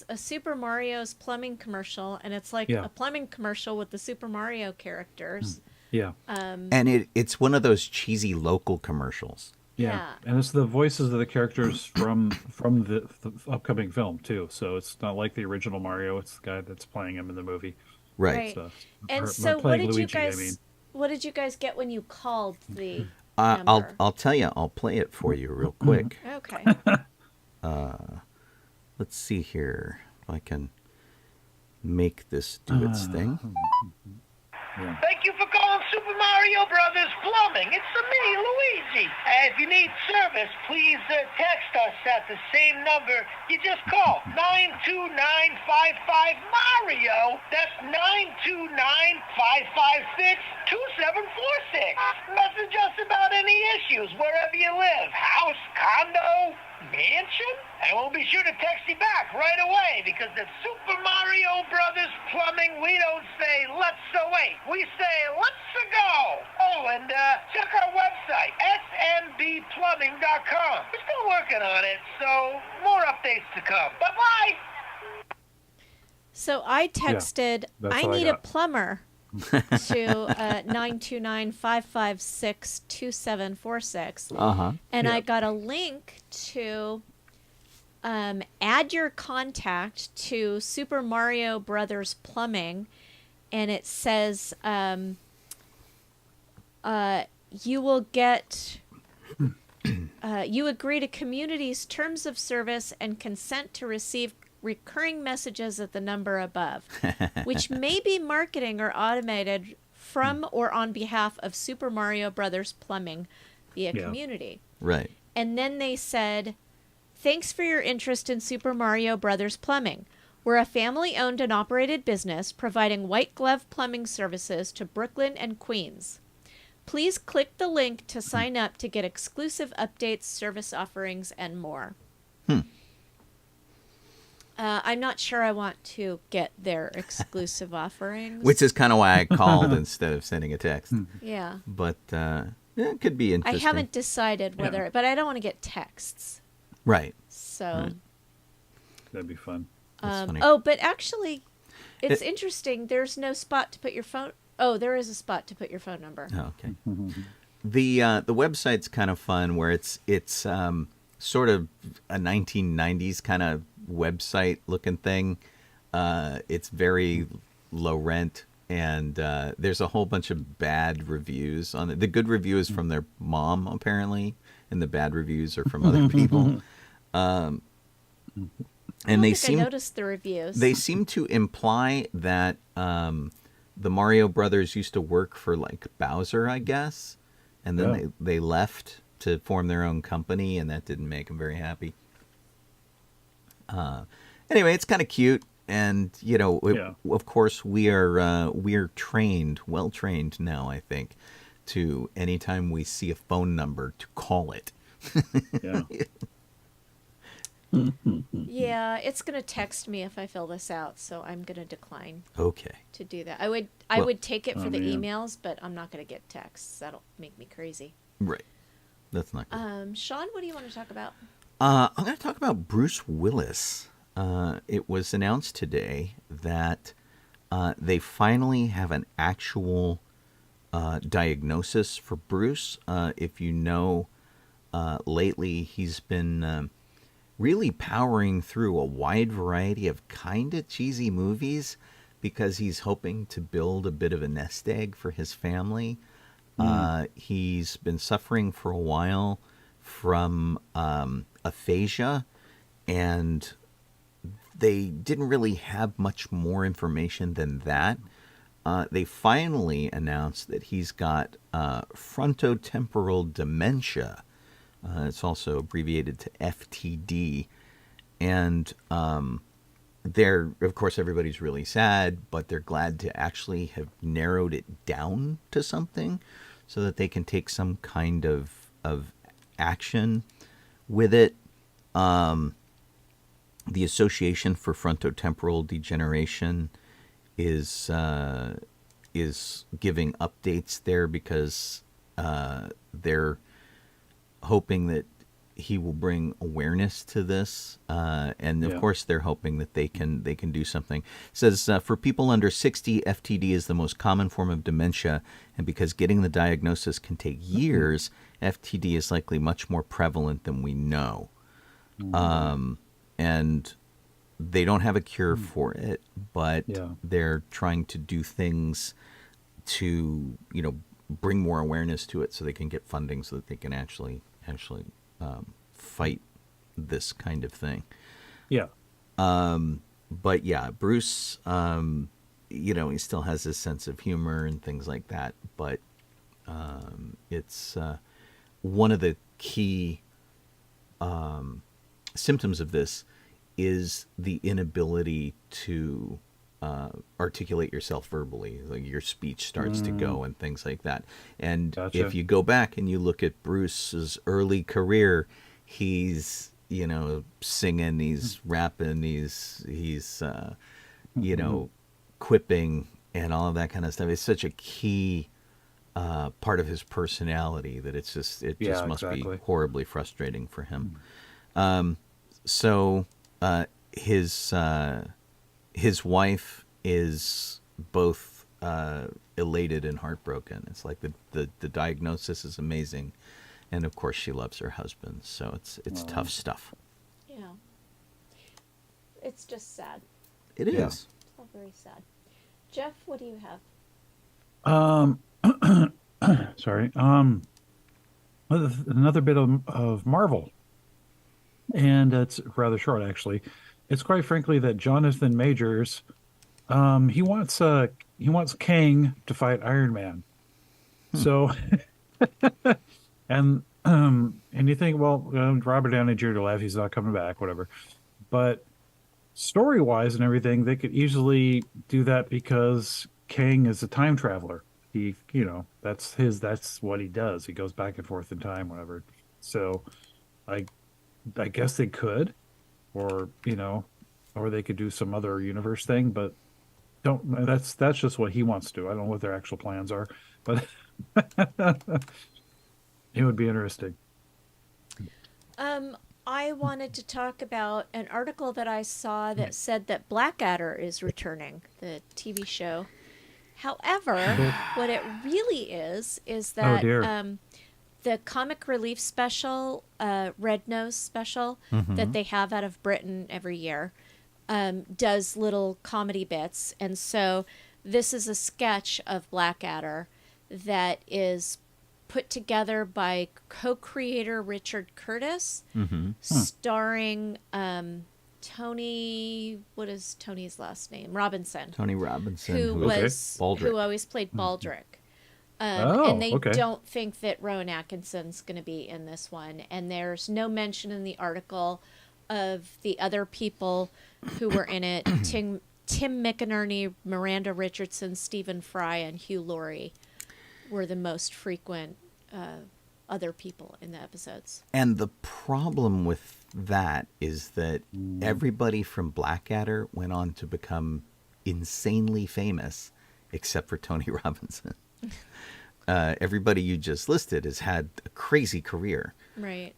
a Super Mario's plumbing commercial, and it's like a plumbing commercial with the Super Mario characters. Yeah. And it's one of those cheesy local commercials. Yeah, and it's the voices of the characters from the upcoming film too. So it's not like the original Mario; it's the guy that's playing him in the movie. Right. So what did you guys? What did you guys get when you called the number? I'll tell you. I'll play it for you real quick. Okay. Let's see here if I can make this do its thing. Yeah. Thank you for calling Super Mario Brothers Plumbing. It's me, Luigi. If you need service, please text us at the same number you just called, 92955-MARIO. That's 929-556-2746. Message us about any issues wherever you live, house, condo, mansion, and we'll be sure to text you back right away, because at Super Mario Brothers Plumbing, we don't say let's wait, we say let's go. Oh, and check our website, snbplumbing.com. We're still working on it, so more updates to come. Bye-bye. So I texted, that's I what I need a got. plumber to 929-556-2746. Uh-huh. And Yeah. I got a link to add your contact to Super Mario Brothers Plumbing. And it says you will get... you agree to community's terms of service and consent to receive recurring messages at the number above, which may be marketing or automated from or on behalf of Super Mario Brothers Plumbing via Yeah. community. Right. And then they said, thanks for your interest in Super Mario Brothers Plumbing. We're a family-owned and operated business providing white glove plumbing services to Brooklyn and Queens. Please click the link to sign up to get exclusive updates, service offerings, and more. I'm not sure I want to get their exclusive offerings. Which is kind of why I called instead of sending a text. Yeah. But yeah, it could be I interesting. haven't decided whether, but I don't want to get texts. Right. So, Right. That'd be fun. That's funny. oh, but actually, it's interesting. There's no spot to put your phone. Oh, there is a spot to put your phone number. Oh, okay. The website's kind of fun, where it's sort of a 1990s kind of website looking thing. It's very low rent, and there's a whole bunch of bad reviews on it. The good review is from their mom, apparently, and the bad reviews are from other people. And I they think seem I noticed the reviews. they seem to imply that the Mario Brothers used to work for like Bowser, I guess, and then Yeah. they left to form their own company, and that didn't make them very happy. Anyway, it's kind of cute, and you know, of course, we're trained, well trained now, I think, to anytime we see a phone number to call it. Yeah. Yeah, it's gonna text me if I fill this out, so I'm gonna decline Okay. to do that. I would take it for Oh, the man. emails, but I'm not gonna get texts. That'll make me crazy. Right. That's not good. Sean, what do you want to talk about? I'm going to talk about Bruce Willis. It was announced today that they finally have an actual diagnosis for Bruce. If you know, lately he's been really powering through a wide variety of kind of cheesy movies because he's hoping to build a bit of a nest egg for his family. He's been suffering for a while from aphasia, and they didn't really have much more information than that. They finally announced that he's got frontotemporal dementia. It's also abbreviated to FTD. And they're, of course, everybody's really sad, but they're glad to actually have narrowed it down to something so that they can take some kind of action with it. The Association for Frontotemporal Degeneration is giving updates there because they're hoping that he will bring awareness to this, and of course they're hoping that they can do something. It says for people under 60, FTD is the most common form of dementia, and because getting the diagnosis can take years, FTD is likely much more prevalent than we know. And they don't have a cure for it, but they're trying to do things to, you know, bring more awareness to it so they can get funding so that they can actually fight this kind of thing. Yeah. But yeah, Bruce he still has this sense of humor and things like that. But it's one of the key symptoms of this is the inability to articulate yourself verbally. Like your speech starts to go and things like that. And Gotcha. if you go back and you look at Bruce's early career, he's singing, he's rapping, he's quipping and all of that kind of stuff. It's such a key part of his personality that it just must be horribly frustrating for him. So his wife is both elated and heartbroken. It's like the diagnosis is amazing, and of course she loves her husband. So it's tough stuff. Yeah. It's just sad. It is. It's all very sad. Jeff, what do you have? Sorry. Another bit of Marvel, and it's rather short actually. It's quite frankly that Jonathan Majors, he wants Kang to fight Iron Man. So, and you think, well, Robert Downey Jr. left, he's not coming back, whatever. But story wise and everything, they could easily do that because Kang is a time traveler. He, that's what he does. He goes back and forth in time, whatever. So, I guess they could, or they could do some other universe thing, but that's just what he wants to do. I don't know what their actual plans are, but it would be interesting. I wanted to talk about an article that I saw that said that Blackadder is returning, the TV show. However, what it really is that the comic relief special, Red Nose special, that they have out of Britain every year, does little comedy bits. And so this is a sketch of Blackadder that is put together by co-creator Richard Curtis, starring Tony, what is Tony's last name? Robinson. Tony Robinson, who always played Baldrick. And they don't think that Rowan Atkinson's going to be in this one. And there's no mention in the article of the other people who were in it. Tim McInerney, Miranda Richardson, Stephen Fry, and Hugh Laurie were the most frequent other people in the episodes. And the problem with that is that everybody from Blackadder went on to become insanely famous, except for Tony Robinson. Everybody you just listed has had a crazy career, right?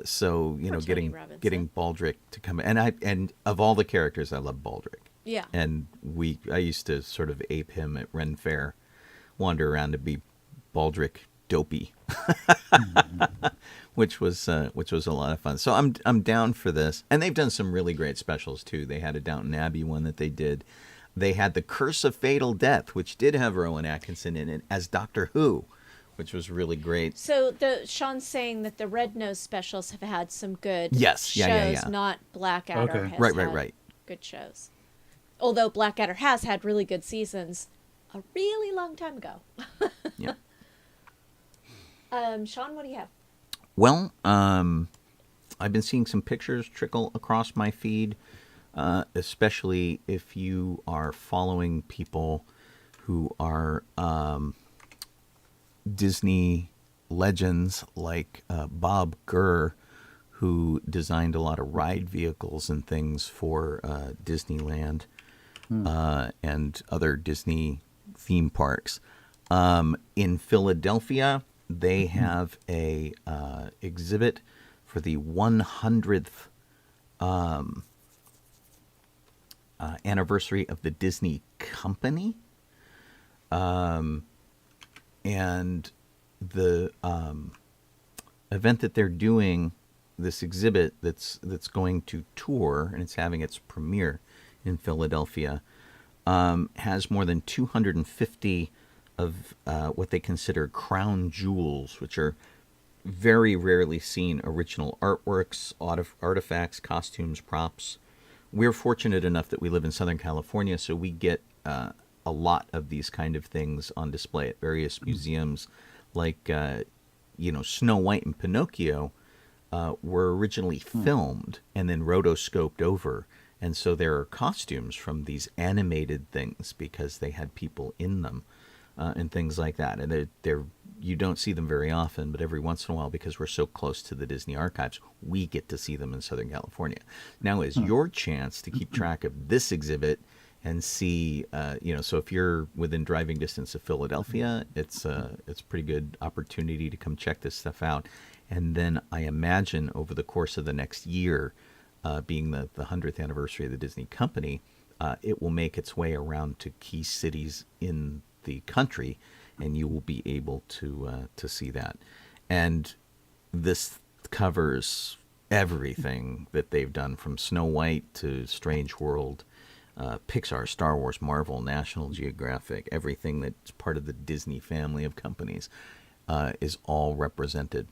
So getting Baldrick to come and of all the characters, I love Baldrick. Yeah, and I used to sort of ape him at Ren Fair, wander around to be Baldrick Dopey, which was a lot of fun. So I'm down for this, and they've done some really great specials too. They had a Downton Abbey one that they did. They had The Curse of Fatal Death, which did have Rowan Atkinson in it as Doctor Who, which was really great. So Sean's saying that the Red Nose specials have had some good shows, not Blackadder has had good shows. Although Blackadder has had really good seasons a really long time ago. Yeah. Sean, what do you have? Well, I've been seeing some pictures trickle across my feed, especially if you are following people who are Disney legends like Bob Gurr, who designed a lot of ride vehicles and things for Disneyland and other Disney theme parks. In Philadelphia, they have a exhibit for the 100th anniversary of the Disney Company, and the event that they're doing, this exhibit that's going to tour, and it's having its premiere in Philadelphia, has more than 250 of what they consider crown jewels, which are very rarely seen original artworks, artifacts, costumes, props. We're fortunate enough that we live in Southern California, so we get a lot of these kind of things on display at various museums, like Snow White and Pinocchio were originally filmed and then rotoscoped over, and so there are costumes from these animated things because they had people in them and things like that. And they're you don't see them very often, but every once in a while, because we're so close to the Disney archives, we get to see them in Southern California. Now is your chance to keep track of this exhibit and see, so if you're within driving distance of Philadelphia, it's a pretty good opportunity to come check this stuff out. And then I imagine over the course of the next year, being the 100th anniversary of the Disney company, it will make its way around to key cities in the country, and you will be able to see that. And this covers everything that they've done, from Snow White to Strange World, Pixar, Star Wars, Marvel, National Geographic, everything that's part of the Disney family of companies is all represented,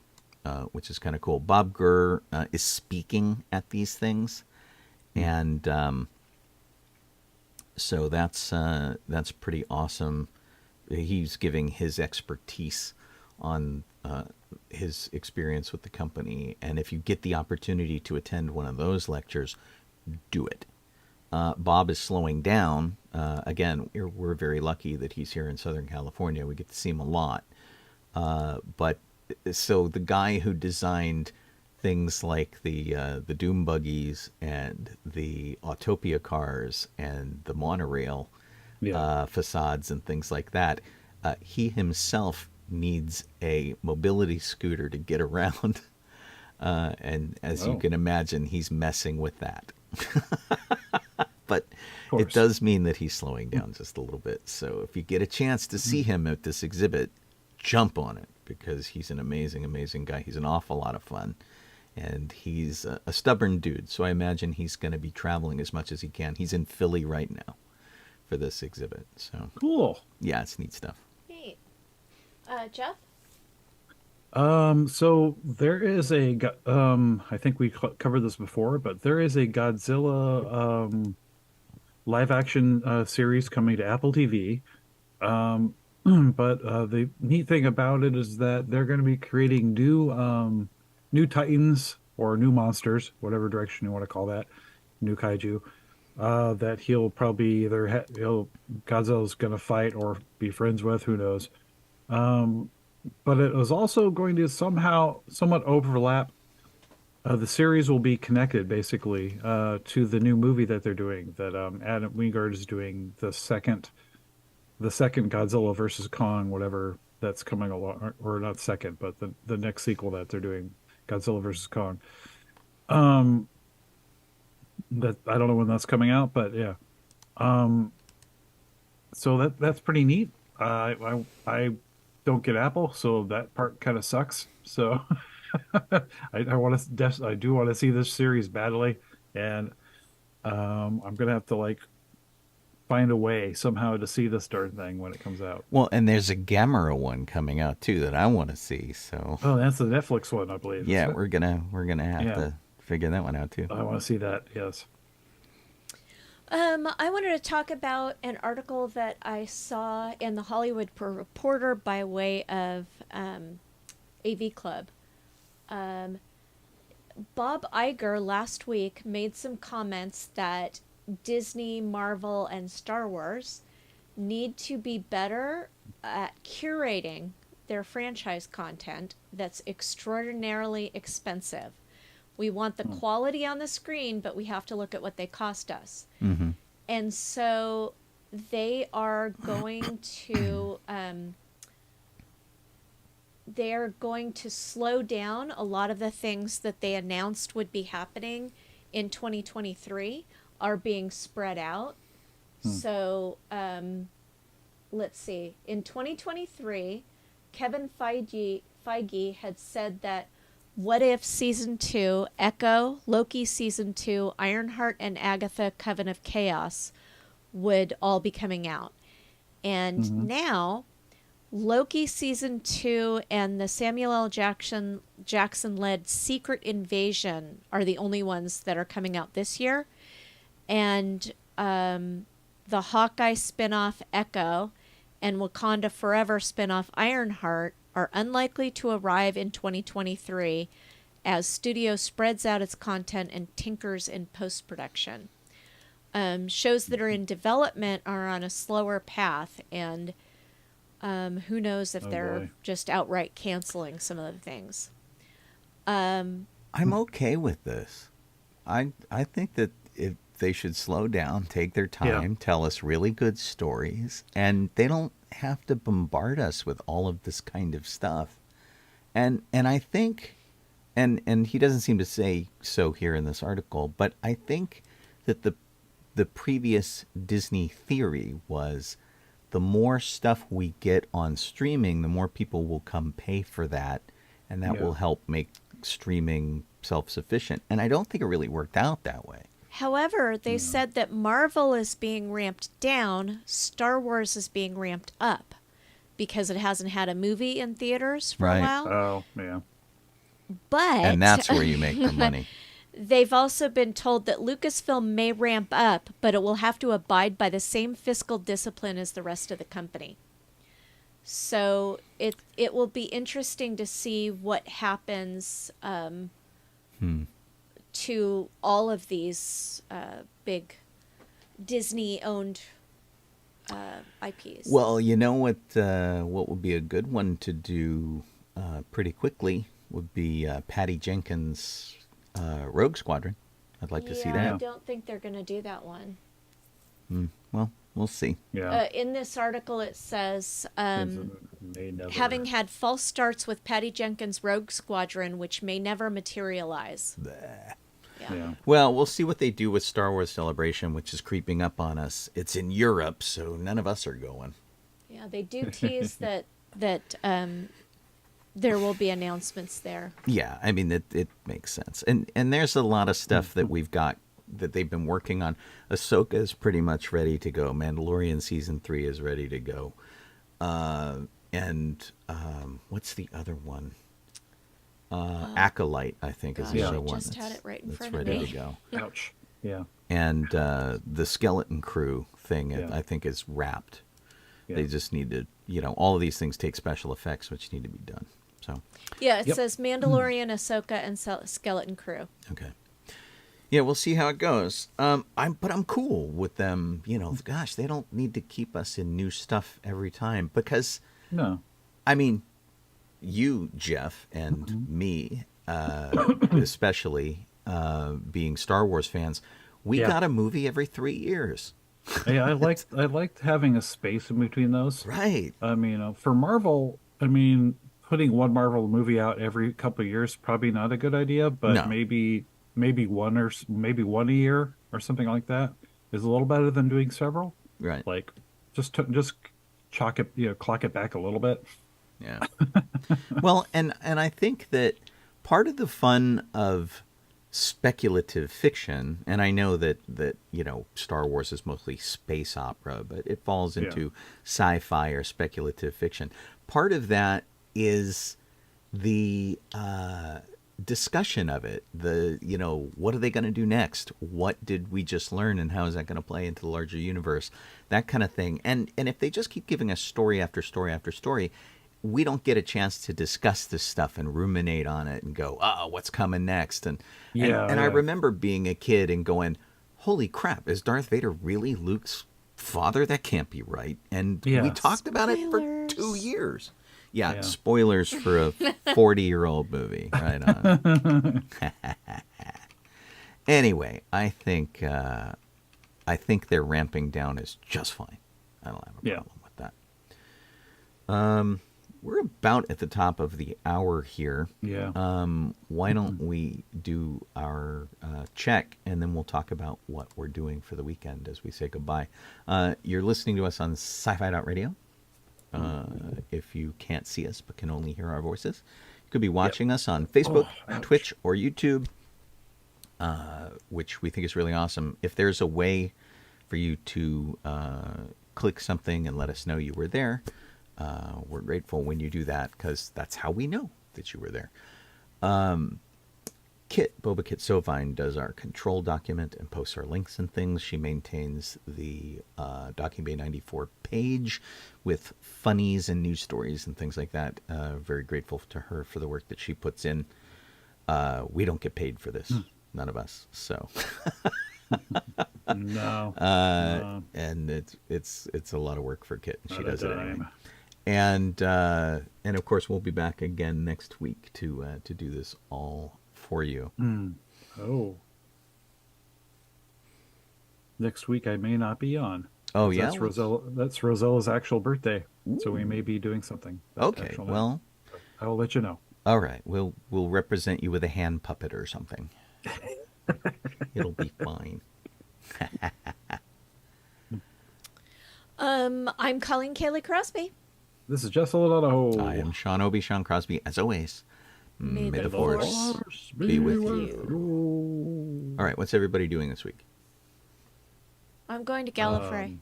which is kind of cool. Bob Gurr is speaking at these things, and so that's pretty awesome. He's giving his expertise on his experience with the company, and if you get the opportunity to attend one of those lectures, do it. Bob is slowing down. Again, we're very lucky that he's here in Southern California. We get to see him a lot. But so the guy who designed things like the Doom buggies and the Autopia cars and the monorail facades and things like that, he himself needs a mobility scooter to get around. And as you can imagine, he's messing with that. But it does mean that he's slowing down just a little bit. So if you get a chance to see him at this exhibit, jump on it, because he's an amazing, amazing guy. He's an awful lot of fun. And he's a stubborn dude. So I imagine he's going to be traveling as much as he can. He's in Philly right now for this exhibit. So Cool. Yeah, it's neat stuff. Neat. Jeff? So there is I think we covered this before, but there is a Godzilla live action series coming to Apple TV. But the neat thing about it is that they're going to be creating new Titans or new monsters, whatever direction you want to call that, new kaiju. That he'll probably Godzilla's going to fight or be friends with, who knows. But it was also going to somewhat overlap. The series will be connected, basically, to the new movie that they're doing. That Adam Wingard is doing, the second Godzilla versus Kong, whatever that's coming along, or not second, but the next sequel that they're doing, Godzilla versus Kong. That I don't know when that's coming out, but yeah. So that's pretty neat. I don't get Apple, so that part kind of sucks. So I do want to see this series badly, and I'm gonna have to find a way somehow to see this darn thing when it comes out. Well, and there's a Gamera one coming out too that I want to see. So that's the Netflix one, I believe. Yeah, we're gonna have to figure that one out too. I want to see that. Yes. I wanted to talk about an article that I saw in the Hollywood Reporter by way of AV Club. Bob Iger last week made some comments that Disney, Marvel, and Star Wars need to be better at curating their franchise content that's extraordinarily expensive. We want the quality on the screen, but we have to look at what they cost us. Mm-hmm. And so they are going to slow down a lot of the things that they announced would be happening in 2023 are being spread out. So let's see. In 2023, Kevin Feige had said that What If Season 2, Echo, Loki Season 2, Ironheart, and Agatha, Coven of Chaos would all be coming out. And now, Loki Season 2 and the Samuel L. Jackson-led Secret Invasion are the only ones that are coming out this year. And the Hawkeye spinoff Echo and Wakanda Forever spinoff Ironheart are unlikely to arrive in 2023 as studio spreads out its content and tinkers in post-production. Shows that are in development are on a slower path, and who knows if they're just outright canceling some of the things. I'm okay with this. I think that if they should slow down, take their time, tell us really good stories, and they don't have to bombard us with all of this kind of stuff. And I think, and he doesn't seem to say so here in this article, but I think that the previous Disney theory was the more stuff we get on streaming, the more people will come pay for that, and that will help make streaming self-sufficient. And I don't think it really worked out that way. However, they said that Marvel is being ramped down, Star Wars is being ramped up because it hasn't had a movie in theaters for a while. Oh, yeah. But And that's where you make the money. they've also been told that Lucasfilm may ramp up, but it will have to abide by the same fiscal discipline as the rest of the company. So it will be interesting to see what happens to all of these big Disney-owned IPs. Well, you know what would be a good one to do pretty quickly would be Patty Jenkins' Rogue Squadron. I'd like to see that. I don't think they're going to do that one. Well, we'll see. Yeah. In this article, it says, May never. having had false starts with Patty Jenkins' Rogue Squadron, which may never materialize. Yeah. Well, we'll see what they do with Star Wars Celebration, which is creeping up on us. It's in Europe, so none of us are going. Yeah, they do tease that there will be announcements there. Yeah, I mean, it makes sense. And there's a lot of stuff that we've got that they've been working on. Ahsoka is pretty much ready to go. Mandalorian Season 3 is ready to go. And what's the other one? Acolyte, I think, is the other one. I just had it right in front of ready me. to go. Ouch. Yeah. And the Skeleton Crew thing, I think, is wrapped. Yeah. They just need to, all of these things take special effects, which need to be done. So, Yeah, it says Mandalorian, Ahsoka, and Skeleton Crew. okay. Yeah, we'll see how it goes. But I'm cool with them. Gosh, they don't need to keep us in new stuff every time because, No. I mean, you, Jeff, and me, especially being Star Wars fans, we got a movie every 3 years. Yeah, I liked having a space in between those. Right. I mean, for Marvel, putting one Marvel movie out every couple of years probably not a good idea, but No. maybe one a year or something like that is a little better than doing several. Right. Like just chalk it, clock it back a little bit. Yeah. Well, and I think that part of the fun of speculative fiction, and I know that Star Wars is mostly space opera, but it falls into sci-fi or speculative fiction. Part of that is the discussion of it. What are they going to do next? What did we just learn, and how is that going to play into the larger universe? That kind of thing. And if they just keep giving us story after story after story, we don't get a chance to discuss this stuff and ruminate on it and go, what's coming next? And I remember being a kid and going, holy crap, is Darth Vader really Luke's father? That can't be right. And we talked about it for 2 years. Yeah, spoilers for a 40-year-old movie. Right on. Anyway, I think their ramping down is just fine. I don't have a problem with that. We're about at the top of the hour here. Yeah. Why don't we do our check, and then we'll talk about what we're doing for the weekend as we say goodbye. You're listening to us on sci-fi.radio. If you can't see us but can only hear our voices, you could be watching us on Facebook, Twitch, or YouTube, which we think is really awesome. If there's a way for you to click something and let us know you were there, we're grateful when you do that, because that's how we know that you were there. Kit, Boba-Kit Sovine, does our control document and posts our links and things. She maintains the DB94 page with funnies and news stories and things like that. Very grateful to her for the work that she puts in. We don't get paid for this, none of us. So, No. and it's a lot of work for Kit, and she Not a does it anyway. dime. And of course we'll be back again next week to do this all for you. Oh. Next week I may not be on. Oh yeah, That's Rosella's actual birthday, so we may be doing something. that okay. actual night. Well, I will let you know. all right. We'll represent you with a hand puppet or something. It'll be fine. I'm Colleen Kaylee Crosby. This is just a little Donoho. I am Sean Obi-Shawn Crosby, as always. May May the the force force be with you. you. All right, what's everybody doing this week? I'm going to Gallifrey.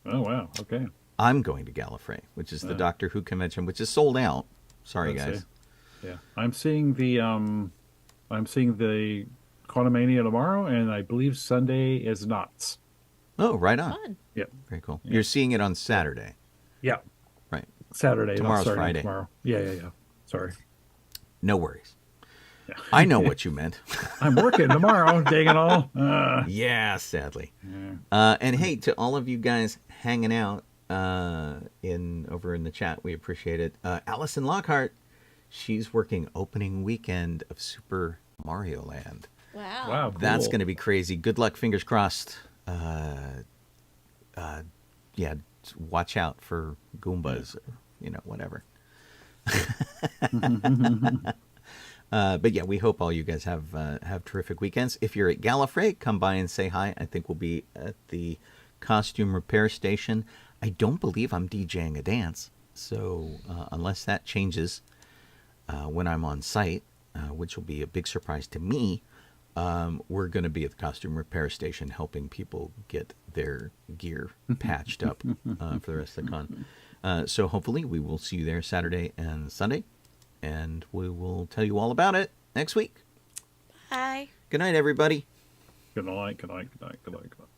Oh wow. Okay. I'm going to Gallifrey, which is the Doctor Who convention, which is sold out. Sorry, Let's guys. see. Yeah, I'm seeing the Quantumania tomorrow, and I believe Sunday is Knots. Oh, right on. Fun. Yep. Very cool. You're seeing it on Saturday, Yeah. right? Saturday. Tomorrow's sorry, not Friday. Tomorrow. Yeah. Sorry. No worries. Yeah. I know what you meant. I'm working tomorrow. Dang it all. Yeah, sadly. And hey, to all of you guys hanging out over in the chat, we appreciate it. Allison Lockhart, she's working opening weekend of Super Mario Land. Wow. Wow. Cool. That's going to be crazy. Good luck, fingers crossed. Yeah, watch out for Goombas, or, whatever. But yeah, we hope all you guys have terrific weekends. If you're at Gallifrey, come by and say hi. I think we'll be at the costume repair station. I don't believe I'm DJing a dance, so unless that changes when I'm on site, which will be a big surprise to me, we're going to be at the costume repair station helping people get their gear patched up for the rest of the con. So hopefully we will see you there Saturday and Sunday, and we will tell you all about it next week. Bye. Good night, everybody. Good night. Good night. Good night. Good night. Good night.